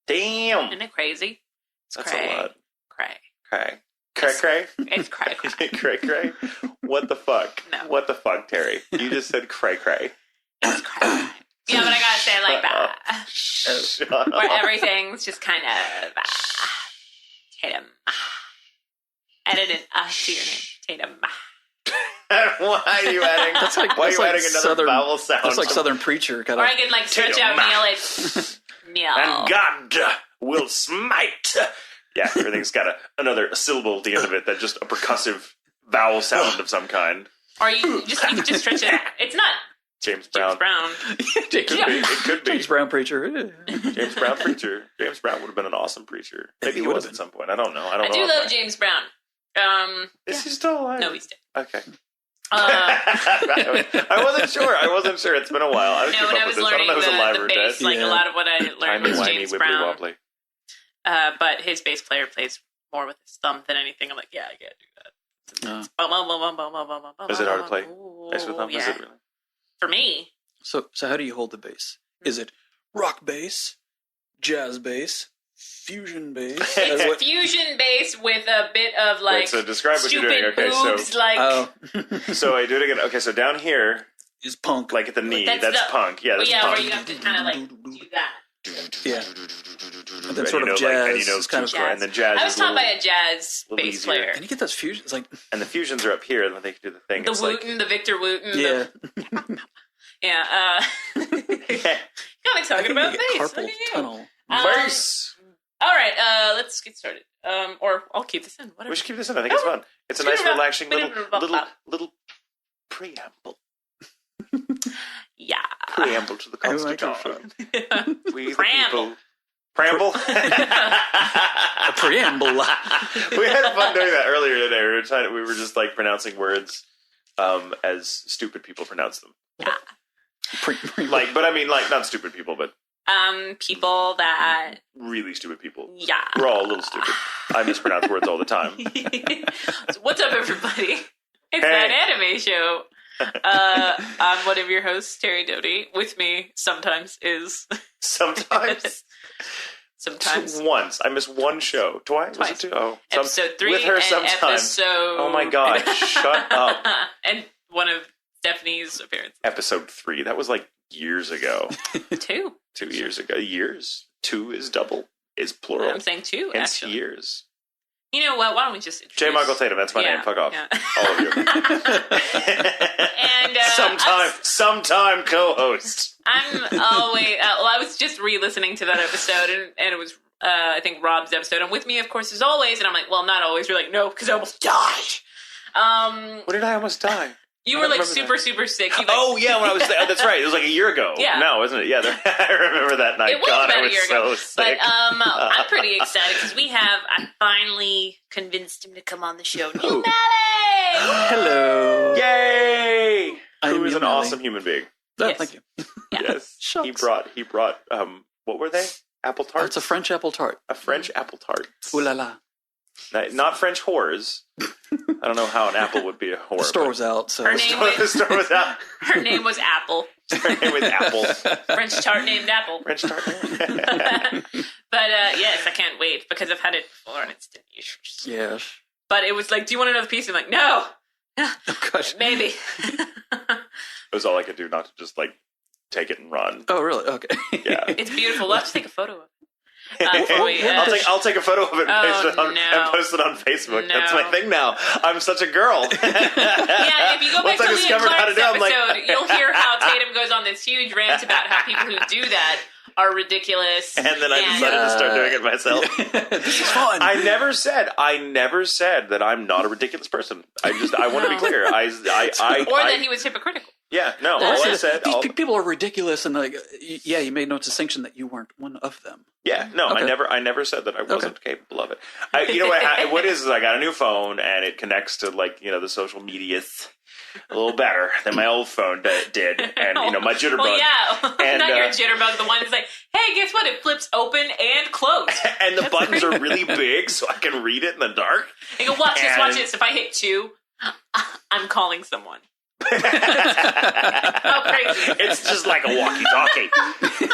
Damn. Isn't it crazy? It's That's cray. a lot. Cray. Cray. Cray. It's cray. Cray cray. What the fuck? No. What the fuck, Terry? You just said cray cray. It's cray. Yeah, but I gotta say it like that. Shut up. Where everything's just kind of Tatum. Added an to your name. Tatum. Why are you adding? That's like, why are that's you like adding another Southern, vowel sound? That's like Southern Preacher kind Or of. I can like stretch Tatum. out Neal it. Neal. And God will smite. Yeah, everything's got another syllable at the end of it. That's just a percussive vowel sound of some kind. Or you can just stretch it. It's not James Brown. James Brown. It could be. James Brown Preacher. James Brown preacher. James Brown would have been an awesome preacher. Maybe he was at some point. I don't know. I do love James Brown. Is he still alive? No, he's dead. Okay. I wasn't sure. It's been a while. I when I was learning the bass, like a lot of what I learned was James Brown. Wobbly. But his bass player plays more with his thumb than anything. I'm like, yeah, I can't do that. Is it hard to play bass with thumb? Yeah. Is it really? For me. So how do you hold the bass? Is it rock bass, jazz bass, fusion bass? It's fusion bass with a bit of like Wait, so describe what you're doing. stupid boobs, like So I do it again. Okay, so down here is punk. like at the knee. That's punk. Yeah, that's punk. where you have to kind of like do that. Yeah. And then sort of jazz. And then jazz. I was taught by a jazz bass easier. player. And you get those fusions like. And the fusions are up here, and when they do the thing, The it's Wooten, the Victor Wooten. Yeah. Yeah. Kind of talking about bass. Carpal tunnel. Bass. All right, let's get started. Or I'll keep this in. Whatever. We should keep this in. I think it's fun. It's a nice, relaxing little preamble. Yeah. Preamble to the Constitution. We the Preamble. people. Preamble? A preamble. We had fun doing that earlier today. We were just like pronouncing words as stupid people pronounce them. Yeah. But I mean, like, not stupid people, but people that really stupid people. Yeah. We're all a little stupid. I mispronounce words all the time. So what's up, everybody? It's that anime show. I'm one of your hosts, Terri Doty. With me sometimes is Sometimes. Once. I missed one show. Twice? Was it two? Oh. Episode 3 with her and sometimes. episode... Oh my god, shut up. And one of Stephanie's appearances. Episode 3. That was like years ago. 2. 2 years ago. Years. 2 is double. Is plural. I'm saying 2, Hence actually. years. You know what? Why don't we just introduce... J. Michael Tatum. That's my name. Fuck off. Yeah. All of you. And sometime co-host. I'm always... I was just re-listening to that episode, and it was, I think, Rob's episode. And with me, of course, as always. And I'm like, well, not always. You're like, no, because I almost died. When did I almost die? You were like super sick. You, like, oh yeah, when I was there. That's right. It was like a year ago. Yeah. No, wasn't it? Yeah, I remember that night. It was God, about I a year ago. so sick. But I'm pretty excited because I finally convinced him to come on the show. Neal Malley! Hello. Yay! Who is Neal an Malley. awesome human being. Oh, Yes. thank you. Yeah. Yes. Shucks. He brought what were they? Apple tarts? It's a French apple tart. A French apple tart. Ooh la la. Not French whores. I don't know how an apple would be a whore. The store was out, so. Her name The store was out. Her name was Apple. Her name was Apple. French tart named Apple. French tart. But yes, I can't wait because I've had it before and it's delicious. Yes. But it was like, do you want another piece? I'm like, no. Oh, gosh. Maybe. It was all I could do not to just like take it and run. Oh, really? Okay. Yeah. It's beautiful. We'll have to take a photo of it. I'll take a photo of it and, Oh, and post it on Facebook. No. That's my thing now. I'm such a girl. Yeah, if you go back Once I to Leah discovered how to Clark's do it, I'm like- episode, you'll hear how Tatum goes on this huge rant about how people who do that are ridiculous. And then I decided to start doing it myself. This is fun. I never said that I'm not a ridiculous person. I want to be clear. I that he was hypocritical. Yeah, no. All I said. These people are ridiculous, and like, yeah, you made no distinction that you weren't one of them. Yeah, no, Okay. I never said that I wasn't capable of it. You know what is I got a new phone and it connects to like the social medias a little better than my old phone did, and my jitterbug. Well, yeah, and, not your jitterbug, the one that's like, hey, guess what? It flips open and close. And the buttons are really big, so I can read it in the dark. You go, watch this. If I hit 2, I'm calling someone. How crazy! It's just like a walkie-talkie.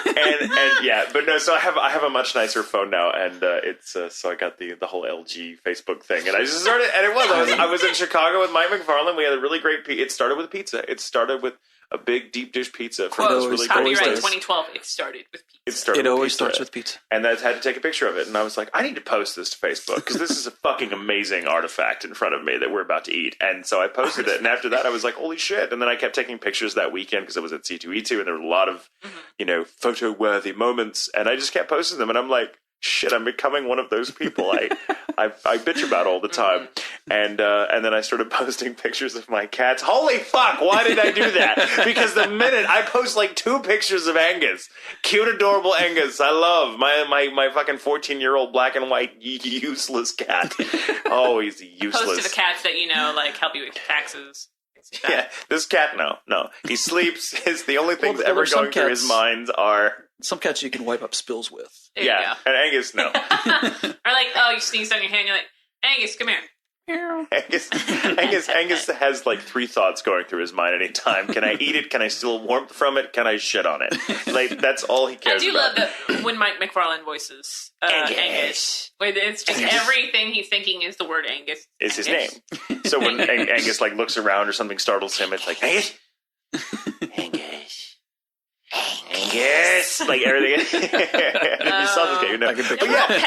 and yeah, but no. So I have a much nicer phone now, and it's so I got the whole LG Facebook thing, and I just started, and I was in Chicago with Mike McFarlane. We had a really great. It started with pizza. It started with a big deep dish pizza from those really Copyright cool 2012. It started with pizza. It always starts with pizza. And I had to take a picture of it, and I was like, I need to post this to Facebook because this is a fucking amazing artifact in front of me that we're about to eat. And so I posted it, and after that, I was like, holy shit! And then I kept taking pictures that weekend because it was at C2E2, and there were a lot of photo-worthy moments, and I just kept posting them, and I'm like, shit, I'm becoming one of those people I bitch about all the time. And then I started posting pictures of my cats. Holy fuck, why did I do that? Because the minute I post like 2 pictures of Angus, cute, adorable Angus, I love my fucking 14-year-old black and white useless cat. Oh, he's useless. Post to the cats that like help you with taxes. Yeah, this cat, no. He sleeps. The only things ever going through his mind are... Some cats you can wipe up spills with. Yeah, and Angus, no. Or you sneeze on your hand, you're like, Angus, come here. Angus has like 3 thoughts going through his mind at any time. Can I eat it? Can I steal warmth from it? Can I shit on it? Like, that's all he cares about. I do love that when Mike McFarlane voices Angus. It's just everything he's thinking is the word Angus. Is his name. So when Angus looks around or something startles him, it's like, Angus? Angus, like everything. You saw this guy,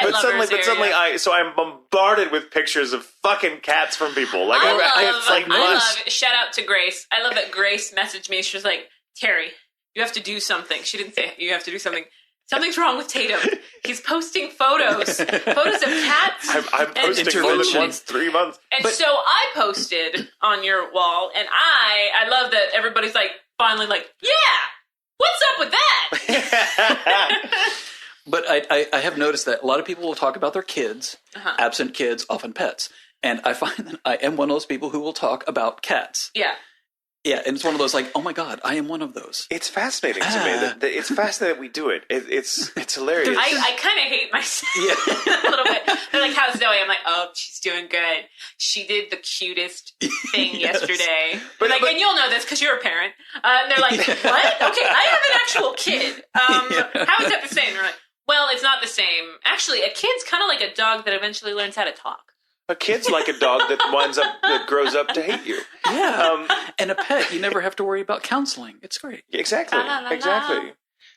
But suddenly, I'm bombarded with pictures of fucking cats from people. Like, I love. Shout out to Grace. I love that Grace messaged me. She was like, Terry, you have to do something. She didn't say you have to do something. Something's wrong with Tatum. He's posting photos of cats. I'm posting more than once 3 months. And so I posted on your wall, and I love that everybody's like finally like, yeah. What's up with that? But I have noticed that a lot of people will talk about their kids, absent kids, often pets. And I find that I am one of those people who will talk about cats. Yeah. Yeah, and it's one of those like, oh my God, I am one of those. It's fascinating to me. That it's fascinating that we do it. It's hilarious. I kind of hate myself a little bit. They're like, how's Zoe? I'm like, oh, she's doing good. She did the cutest thing yesterday. But and you'll know this because you're a parent. And they're like, what? Okay, I have an actual kid. How is that the same? And they're like, well, it's not the same. Actually, a kid's kind of like a dog that eventually learns how to talk. A kid's like a dog that grows up to hate you. Yeah, and a pet, you never have to worry about counseling. It's great. Exactly, exactly.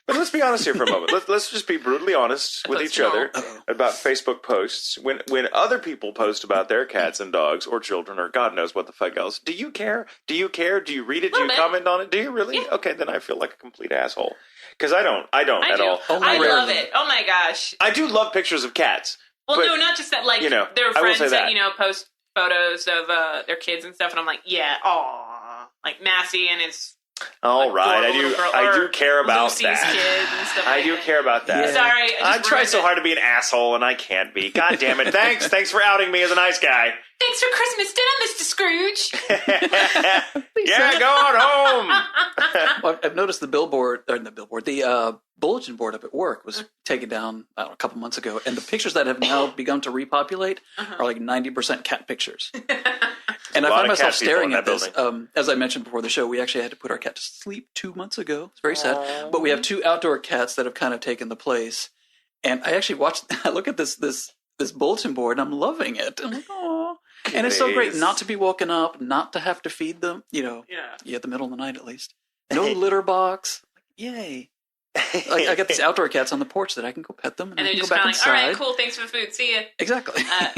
But let's be honest here for a moment. Let's just be brutally honest with each other about Facebook posts. When other people post about their cats and dogs or children or God knows what the fuck else, do you care? Do you care? Do you read it? Do you comment on it? Do you really? Yeah. Okay, then I feel like a complete asshole. Because I don't at all. I love it. Oh my gosh. I do love pictures of cats. Well, no, not just that. Like, there are friends that post photos of their kids and stuff, and I'm like, yeah, aw, like Massey and his. All right, I do care about Lucy's that. Kids and stuff I do care about that. Yeah. Sorry, I try so hard to be an asshole, and I can't be. God damn it! Thanks for outing me as a nice guy. Thanks for Christmas dinner, Mr. Scrooge. Yeah, go on home. Well, I've noticed the bulletin board up at work was taken down a couple months ago, and the pictures that have now begun to repopulate are like 90% cat pictures. And I find myself staring at this. As I mentioned before the show, we actually had to put our cat to sleep 2 months ago. It's very sad. But we have 2 outdoor cats that have kind of taken the place. And I actually I look at this bulletin board, and I'm loving it. I'm like, oh. And it's so great not to be woken up, not to have to feed them, at the middle of the night at least. No litter box. Yay. I got these outdoor cats on the porch that I can go pet them, and they're just kind of like, all right, cool, thanks for the food, see ya. Exactly. I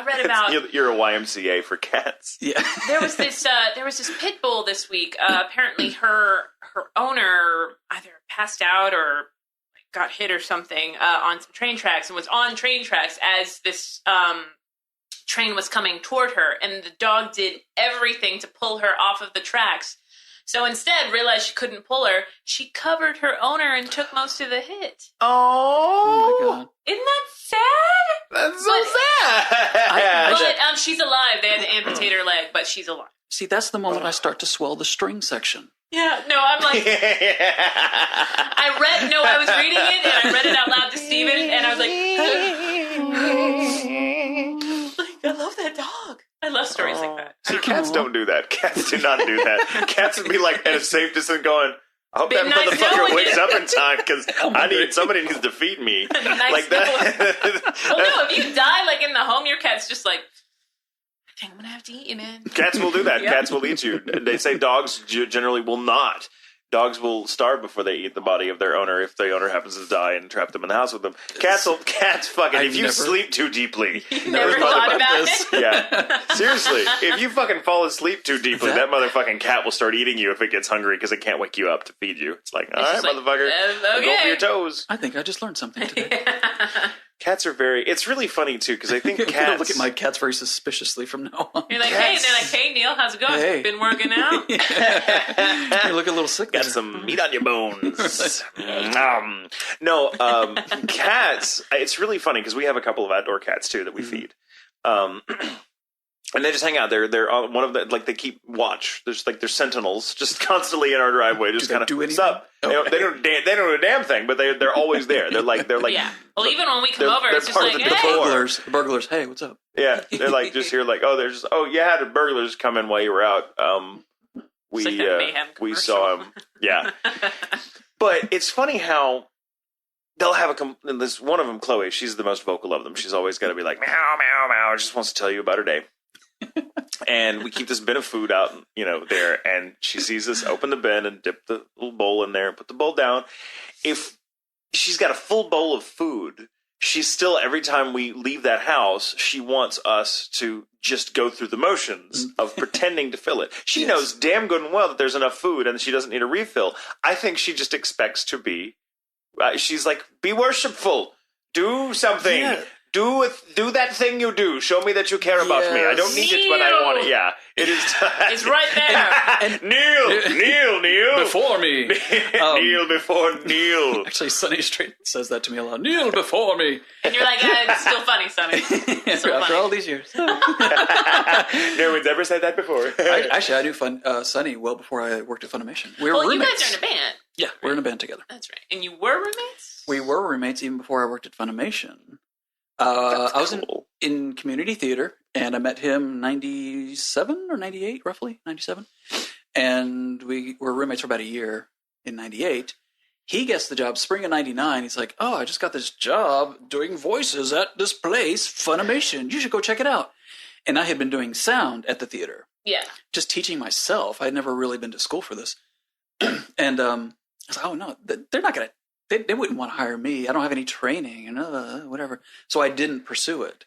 read about you're a YMCA for cats. Yeah. there was this pit bull this week. Apparently, her owner either passed out or got hit or something on some train tracks, and was on train tracks as this train was coming toward her, and the dog did everything to pull her off of the tracks. So instead, realized she couldn't pull her. She covered her owner and took most of the hit. Oh my God! Isn't that sad? That's so sad. But she's alive. They had to amputate her leg, but she's alive. See, that's the moment I start to swell the string section. Yeah, no, I'm like, I was reading it, and I read it out loud to Steven, and I was like, I love that dog. I love stories like that. See, cats don't do that. Cats do not do that. Cats would be like at a safe distance going, I hope that motherfucker wakes up in time because somebody needs to feed me. Like that. Well, no, if you die like in the home, your cat's just like, I think I'm going to have to eat you, man. Cats will do that. Yep. Cats will eat you. They say dogs generally will not. Dogs will starve before they eat the body of their owner if the owner happens to die and trap them in the house with them. Cats fucking, if you sleep too deeply. You never thought about this? Yeah. Seriously. If you fucking fall asleep too deeply, that motherfucking cat will start eating you if it gets hungry because it can't wake you up to feed you. It's like, all right, motherfucker. Okay. Go for your toes. I think I just learned something today. Cats are it's really funny too because I think cats. I'm gonna look at my cats very suspiciously from now on. You're like, hey, they're like, hey, Neal, how's it going? Hey. Been working out? You look a little sick. Got some meat on your bones. Cats. It's really funny because we have a couple of outdoor cats too that we feed. And they just hang out. They're on one of the they keep watch. There's sentinels just constantly in our driveway, just kind of what's up. Okay. They don't do a damn thing, but they're always there. They're like yeah. Well, even when we come over, it's just like the burglars. Hey, what's up? Yeah, they're like just here, like you had the burglars come in while you were out. We saw him. Yeah, but it's funny how they'll have this one of them, Chloe. She's the most vocal of them. She's always got to be like meow meow meow. Just wants to tell you about her day. And we keep this bin of food out, there, and she sees us open the bin and dip the little bowl in there and put the bowl down. If she's got a full bowl of food, she's still, every time we leave that house, she wants us to just go through the motions of pretending to fill it. She knows damn good and well that there's enough food and she doesn't need a refill. I think she just expects to be, she's like, be worshipful, do something. Yeah. Do that thing you do. Show me that you care about me. I don't need it, but I want it. Yeah, it is. It's right there. Kneel. Before me. Kneel before Neal. Actually, Sonny straight says that to me a lot. Kneel before me. And you're like, it's still funny, Sonny. After all these years. No one's ever said that before. I knew Sonny well before I worked at Funimation. We were roommates. You guys are in a band. Yeah, we're in a band together. That's right. And you were roommates? We were roommates even before I worked at Funimation. I was in community theater, and I met him 97 or 98, roughly, 97. And we were roommates for about a year in 98. He gets the job spring of 99. He's like, oh, I just got this job doing voices at this place, Funimation. You should go check it out. And I had been doing sound at the theater. Yeah. Just teaching myself. I had never really been to school for this. And I was like, oh, no, they're not going to. They wouldn't want to hire me. I don't have any training and whatever. So I didn't pursue it.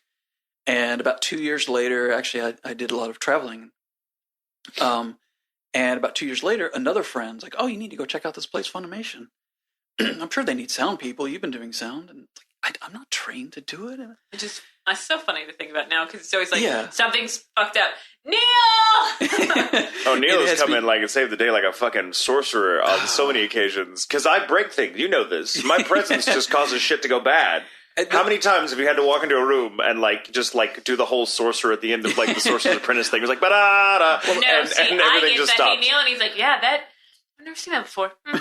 And about 2 years later, actually, I did a lot of traveling. And about 2 years later, another friend's like, oh, you need to go check out this place, Funimation. I'm sure they need sound people. You've been doing sound. And I'm not trained to do it. It's so funny to think about now because it's always like, something's fucked up. Neal! Neal has come in and saved the day like a fucking sorcerer on so many occasions. Because I break things. You know this. My presence just causes shit to go bad. How many times have you had to walk into a room and just do the whole sorcerer at the end of the Sorcerer's Apprentice thing? It was like, ba-da-da, and everything just stops. Hey, Neal, and he's like, yeah, I've never seen that before. I'm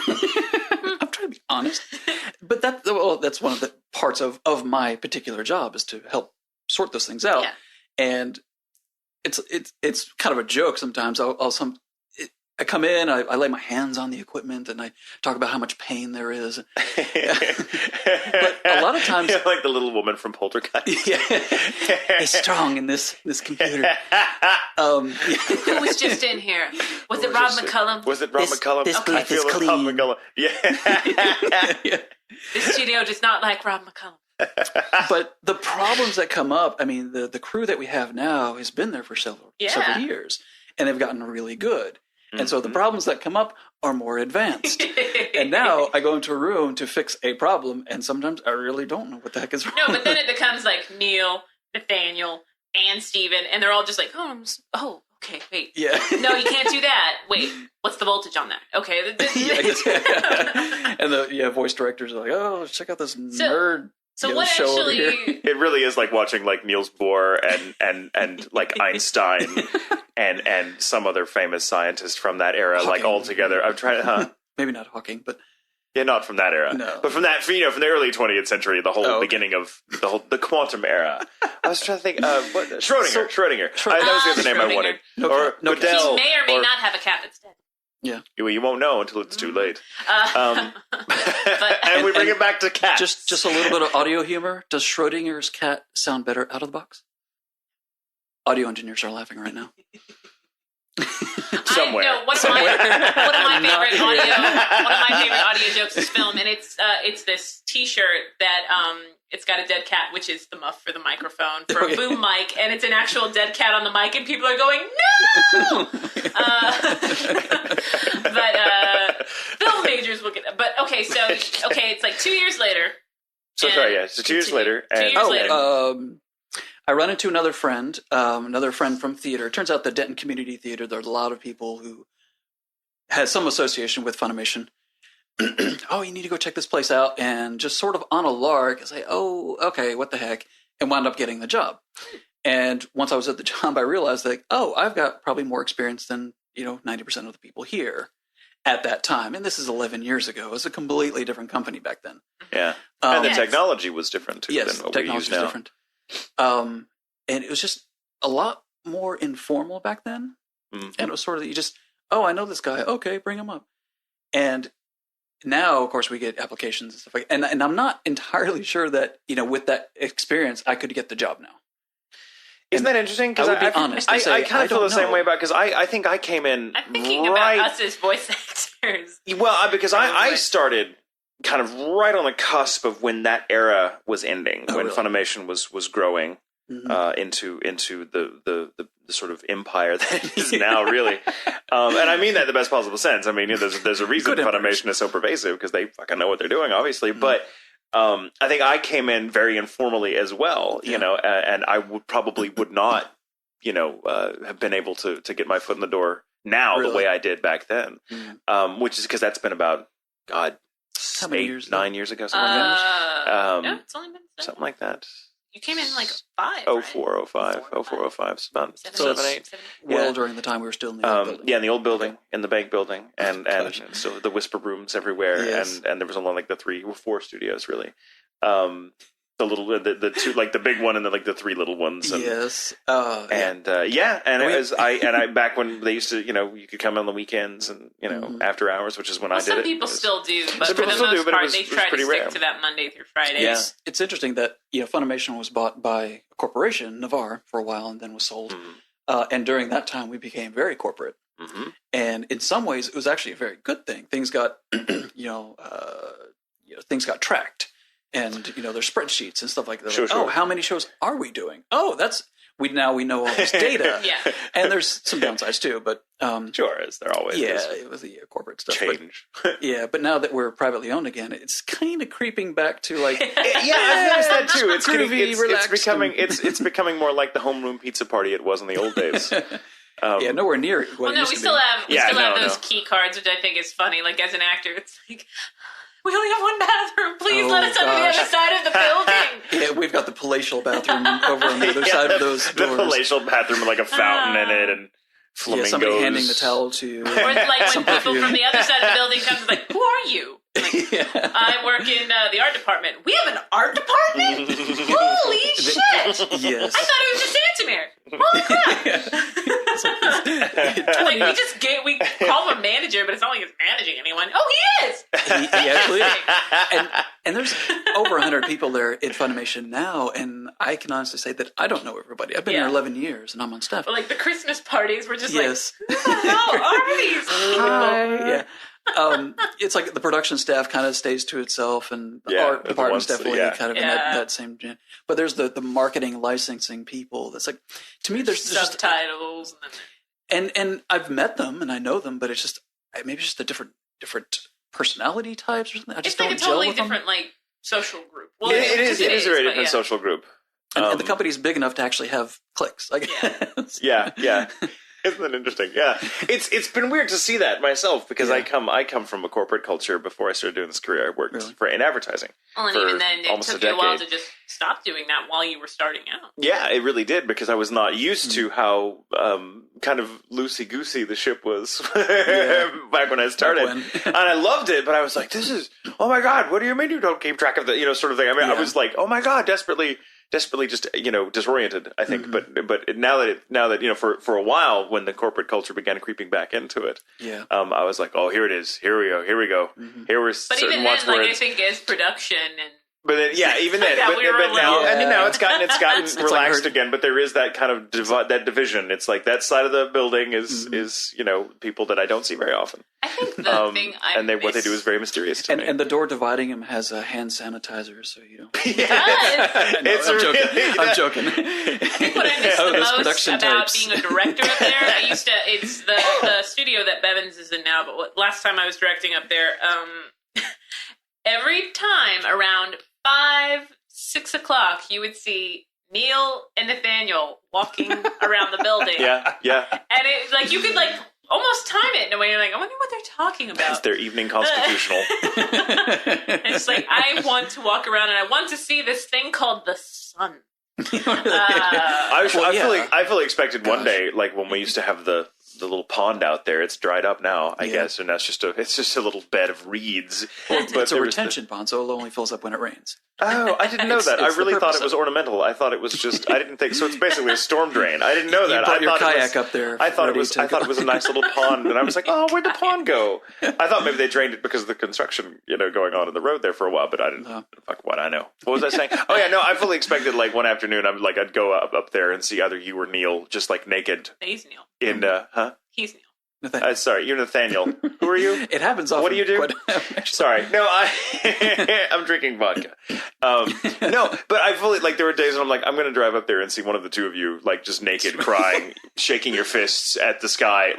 trying to be honest. But that's one of the parts of my particular job is to help sort those things out. Yeah. And it's kind of a joke sometimes. I come in, I lay my hands on the equipment, and I talk about how much pain there is. But a lot of times, you're like the little woman from Poltergeist. Yeah, he's strong in this computer. Who was just in here? Was it Rob McCullum? Was it Rob McCullum? This booth is clean. Yeah. This studio does not like Rob McCullum. But the problems that come up, I mean, the crew that we have now has been there for several years, and they've gotten really good. And so the problems that come up are more advanced. And now I go into a room to fix a problem, and sometimes I really don't know what the heck is wrong. No, but then it becomes like Neal, Nathaniel, and Steven, and they're all just like, oh, okay, wait. Yeah. No, you can't do that. Wait, what's the voltage on that? Okay. And the voice directors are like, oh, check out this nerd. So what actually? It really is like watching Niels Bohr and Einstein and some other famous scientist from that era, Hawking. All together. I'm trying to, maybe not Hawking, but Yeah, not from that era. No. But from that, from the early 20th century, the whole beginning of the quantum era. I was trying to think, Schrodinger. That was the other name I wanted. Or Goodell. He may or may not have a cat that's dead. Yeah. Well, you won't know until it's too late. And we bring it back to cats. Just a little bit of audio humor. Does Schrodinger's cat sound better out of the box? Audio engineers are laughing right now. Somewhere. One of my favorite audio jokes is film, and it's this T-shirt that it's got a dead cat, which is the muff for the microphone for a boom mic, and it's an actual dead cat on the mic, and people are going no. But film majors will get. But it's like 2 years later. So 2 years later. I run into another friend from theater. It turns out the Denton Community Theater, there's a lot of people who has some association with Funimation. Oh, you need to go check this place out. And just sort of on a lark, I say, oh, okay, what the heck? And wound up getting the job. And once I was at the job, I realized that, I've got probably more experience than, 90% of the people here at that time. And this is 11 years ago. It was a completely different company back then. Yeah. And the technology was different, too, yes, than what technology we use was now. Different. And it was just a lot more informal back then. Mm-hmm. And it was sort of, you just, I know this guy. Okay, bring him up. And now, of course, we get applications and stuff like that. And I'm not entirely sure that, with that experience, I could get the job now. Isn't that interesting? Because I would be honest. I kind of feel the same way about, because I think I came in I'm thinking about us as voice actors. Well, because I started kind of right on the cusp of when that era was ending, when Funimation was growing. Mm-hmm. Into the sort of empire that it is now, really, and I mean that in the best possible sense. I mean, there's a reason Funimation is so pervasive, because they fucking know what they're doing, obviously. Mm-hmm. But I think I came in very informally as well, and I would not, have been able to get my foot in the door now the way I did back then, which is because that's been about 9 years ago, something like that. No, it's only been something like that. You came in like 5. 04, 05. It's about 7, 8. Well, during the time we were still in the old building. Yeah, in the old building, in the bank building, and so the whisper rooms everywhere, and there was only like 3 or 4 studios, really. The two, like the big one, and then like the 3 little ones. And, I back when they used to, you could come on the weekends and after hours, which is when I did it. Some people still do, but for the most part, they try to stick to that Monday through Friday. Yeah, it's interesting that Funimation was bought by a corporation, Navar, for a while, and then was sold. Mm-hmm. And during that time, we became very corporate. Mm-hmm. And in some ways, it was actually a very good thing. Things got, things got tracked. And, there's spreadsheets and stuff like that. Sure. Oh, how many shows are we doing? Oh, we know all this data. Yeah. And there's some downsides too, but... sure, as there always is. Yeah, it was the corporate stuff. Change. But now that we're privately owned again, it's kind of creeping back to like... I've noticed that too. It's groovy, relaxed. It's becoming more like the homeroom pizza party it was in the old days. Nowhere near. Well, no, we still have those key cards, which I think is funny. Like, as an actor, it's like... We only have one bathroom. Please let us on the other side of the building. Yeah, we've got the palatial bathroom over on the other side of those doors. The palatial bathroom with like a fountain in it and flamingos. Somebody handing the towel to Or like when people from the other side of the building come, like, who are you? Like, I work in the art department. We have an art department? Holy shit! Yes. I thought it was just Antimir. Holy crap! Like we call him a manager, but it's not like he's managing anyone. Oh, he is. He actually is. And there's over 100 people there in Funimation now, and I can honestly say that I don't know everybody. I've been there 11 years, and I'm on staff. But like the Christmas parties, we're just like, who the hell are these people? Yeah. It's like the production staff kind of stays to itself, and the art department's definitely kind of in that same gen. But there's the marketing, licensing people. That's like, to me, there's subtitles. And I've met them and I know them, but it's just maybe it's just a different personality types or something. I just it's like don't a totally gel with different like social group. Well, it is a very different social group. And the company's big enough to actually have clicks. Like, yeah. Isn't that interesting? Yeah, it's been weird to see that myself because I come from a corporate culture. Before I started doing this career, I worked in advertising. Well, and even then, it took you a while to just stop doing that while you were starting out. Yeah, it really did because I was not used to how kind of loosey goosey the ship was back when I started, and I loved it. But I was like, "This is oh my god! What do you mean you don't keep track of the sort of thing?" I mean, I was like, "Oh my god!" Desperately just disoriented. I think, but now that for a while when the corporate culture began creeping back into it, I was like, oh, here it is. Here we go. Here we're. But even then, I think as production and. But then, even then, but now, now it's gotten relaxed again. But there is that kind of that division. It's like that side of the building is people that I don't see very often. I think the thing what they do is very mysterious to me. And the door dividing them has a hand sanitizer, so I'm joking. I think what I miss the most about being a director up there, it's the studio that Bevins is in now. But last time I was directing up there, every time around 5-6 o'clock, you would see Neal and Nathaniel walking around the building. Yeah. And it you could almost time it in a way. You're like, I wonder what they're talking about. It's their evening constitutional. It's I want to walk around and I want to see this thing called the sun. I fully expected one day, when we used to have the little pond out there. It's dried up now, I guess, and that's just a little bed of reeds. Well, it's a retention pond, so it only fills up when it rains. Oh, I didn't know that. I really thought it was ornamental. I thought it was just. I didn't think so. It's basically a storm drain. I didn't know that. You brought your kayak up there. I thought it was a nice little pond, and I was like, oh, where'd the pond go? I thought maybe they drained it because of the construction, going on in the road there for a while, but I didn't. Fuck what I know. What was I saying? Oh yeah, no. I fully expected one afternoon. I'd go up there and see either you or Neal just naked. He's Neal. He's Neal. Sorry, you're Nathaniel. Who are you? It happens often. What do you do? Sorry. No, I'm drinking vodka. No, but I fully, there were days when I'm going to drive up there and see one of the two of you, just naked, crying, shaking your fists at the sky,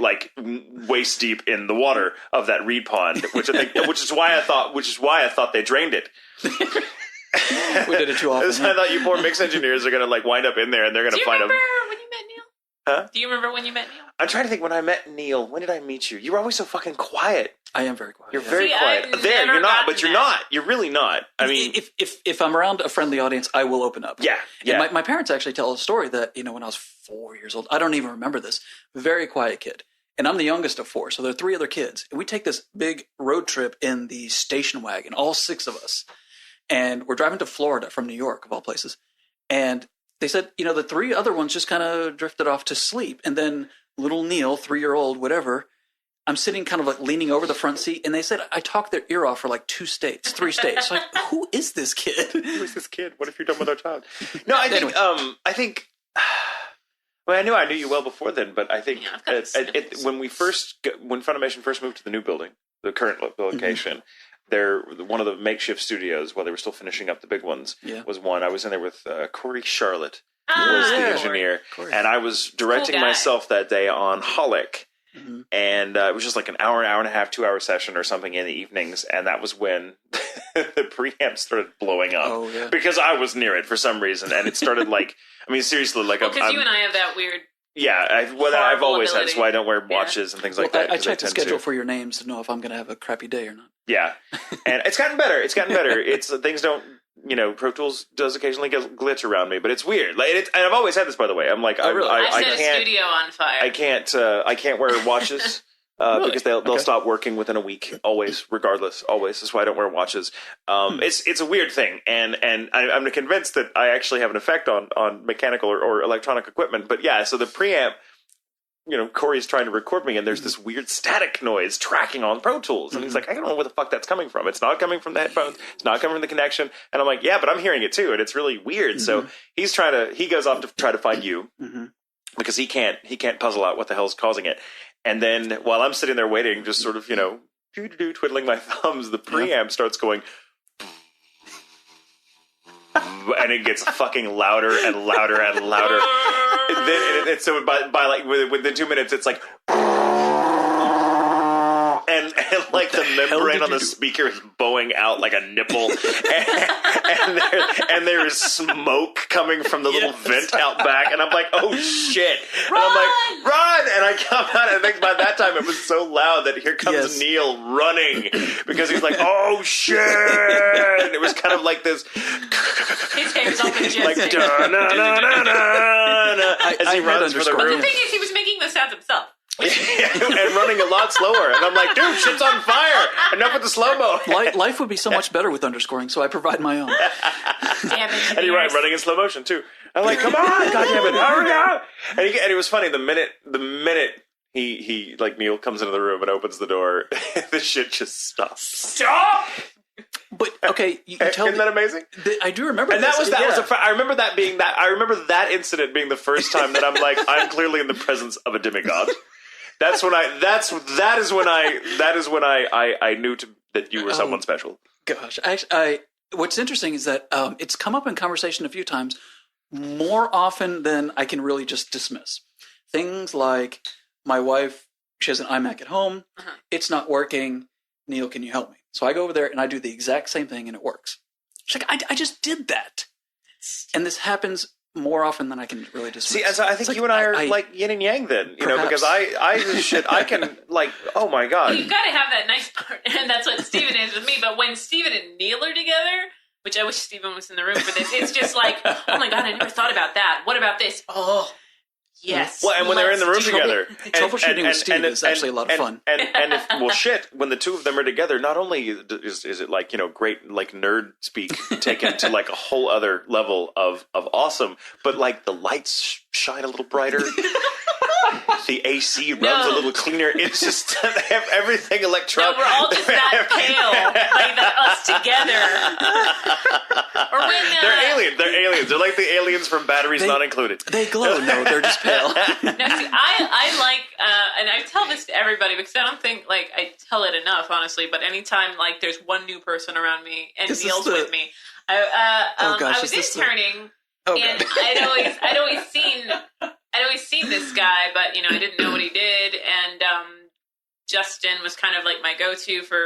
waist deep in the water of that reed pond, which is why I thought they drained it. We did it too often. I thought you poor mix engineers are going to wind up in there and they're going to find them. Do you remember when you met Neal? Huh? Do you remember when you met Neal? I'm trying to think when I met Neal. When did I meet you? You were always so fucking quiet. I am very quiet. You're very quiet. There, you're not, but you're not. You're really not. I mean, if I'm around a friendly audience, I will open up. Yeah. And my parents actually tell a story that, when I was 4 years old, I don't even remember this, very quiet kid. And I'm the youngest of four, so there are three other kids. And we take this big road trip in the station wagon, all six of us. And we're driving to Florida from New York, of all places. And they said, the three other ones just kind of drifted off to sleep. And then little Neal, 3-year-old, whatever, I'm sitting kind of leaning over the front seat. And they said, I talked their ear off for 3 states. Who is this kid? Who is this kid? What if you're done with our child? No, I think, well, I knew you well before then, but I think when Funimation first moved to the new building, the current location, one of the makeshift studios, while they were still finishing up the big ones, was one. I was in there with Corey Charlotte, who was the engineer, Corey. And I was directing myself that day on Holic, and it was just an hour and a half, 2-hour session or something in the evenings, and that was when the preamp started blowing up because I was near it for some reason, and it started seriously, because you and I have that weird. Yeah, I've always had. That's why I don't wear watches and things like that. I check the schedule for your names to know if I'm going to have a crappy day or not. Yeah, and it's gotten better. It's things don't. Pro Tools does occasionally glitch around me, but it's weird. And I've always had this, by the way. I'm like, I set a studio on fire. I can't wear watches. Because they'll stop working within a week, always, regardless, always. That's why I don't wear watches. It's a weird thing, and I'm convinced that I actually have an effect on mechanical or electronic equipment. But yeah, so the preamp, Corey's trying to record me, and there's this weird static noise tracking on Pro Tools, and he's like, I don't know where the fuck that's coming from. It's not coming from the headphones. It's not coming from the connection. And I'm like, yeah, but I'm hearing it too, and it's really weird. So he goes off to try to find you because he can't puzzle out what the hell's causing it. And then while I'm sitting there waiting, just sort of, twiddling my thumbs, the preamp starts going, and it gets fucking louder and louder and louder. And so within 2 minutes, it's like, and the membrane on the speaker is bowing out like a nipple. And and there is smoke coming from the little vent out back, and I'm like, oh shit! And Run! I'm like, run! And I come out, and I think by that time it was so loud that here comes Neal running because he's like, oh shit! And it was kind of like this. His hair's open, just like as he runs for the room. But the thing is, he was making the sounds himself. And running a lot slower. And I'm like, dude, shit's on fire. Enough with the slow-mo. Life would be so much better with underscoring, so I provide my own. Damn it. And you're right, running in slow motion, too. I'm like, come on, goddammit, hurry up. And it was funny, the minute he like, Neal comes into the room and opens the door, the shit just stops. Stop! But okay, you tell Isn't that amazing? I do remember, and this. I remember that being that. I remember that incident being the first time that I'm like, I'm clearly in the presence of a demigod. That is when I knew that you were someone special. Gosh, what's interesting is that it's come up in conversation a few times, more often than I can really just dismiss. Things like my wife, she has an iMac at home, it's not working. Neal, can you help me? So I go over there and I do the exact same thing and it works. She's like, I just did that. And this happens more often than I can really dismiss. See, so I think you and I are like yin and yang then, because I can like, oh my God. You've got to have that nice part, and that's what Steven is with me. But when Steven and Neal are together, which I wish Steven was in the room for this, it's just like, oh my God, I never thought about that. What about this? Oh, yes. Well, and when they're in the room together, troubleshooting with Steve is actually a lot of fun. When the two of them are together, not only is it like, great like nerd speak taken to like a whole other level of awesome, but like the lights shine a little brighter. The AC runs a little cleaner. It's just everything electronic. No, we're all just that pale, like us together. Or when they're aliens. They're aliens. They're like the aliens from Batteries Not Included. They glow. No, they're just pale. No, see, I like, and I tell this to everybody because I don't think like I tell it enough, honestly. But anytime like there's one new person around me and Neal's with me, I was interning, and I'd always seen this guy, but I didn't know what he did, and Justin was kind of like my go-to for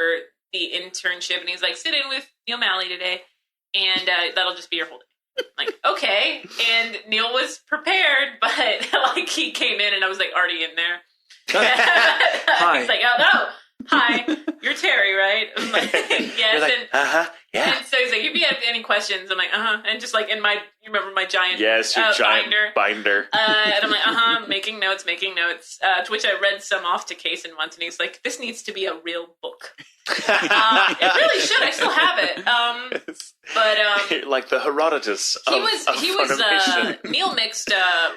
the internship, and he's like, sit in with Neal Malley today, and that'll just be your whole day. I'm like, okay, and Neal was prepared, but like he came in, and I was like already in there. Hi. He's like, oh no, hi, you're Terri, right? I'm like, yes, like, and yeah. And so he's like, if you have any questions, I'm like, and just like in my, you remember my giant, your giant binder. And I'm like, making notes. To which I read some off to Kaysen once, and he's like, this needs to be a real book. It really should. I still have it. But like the Herodotus. Neal mixed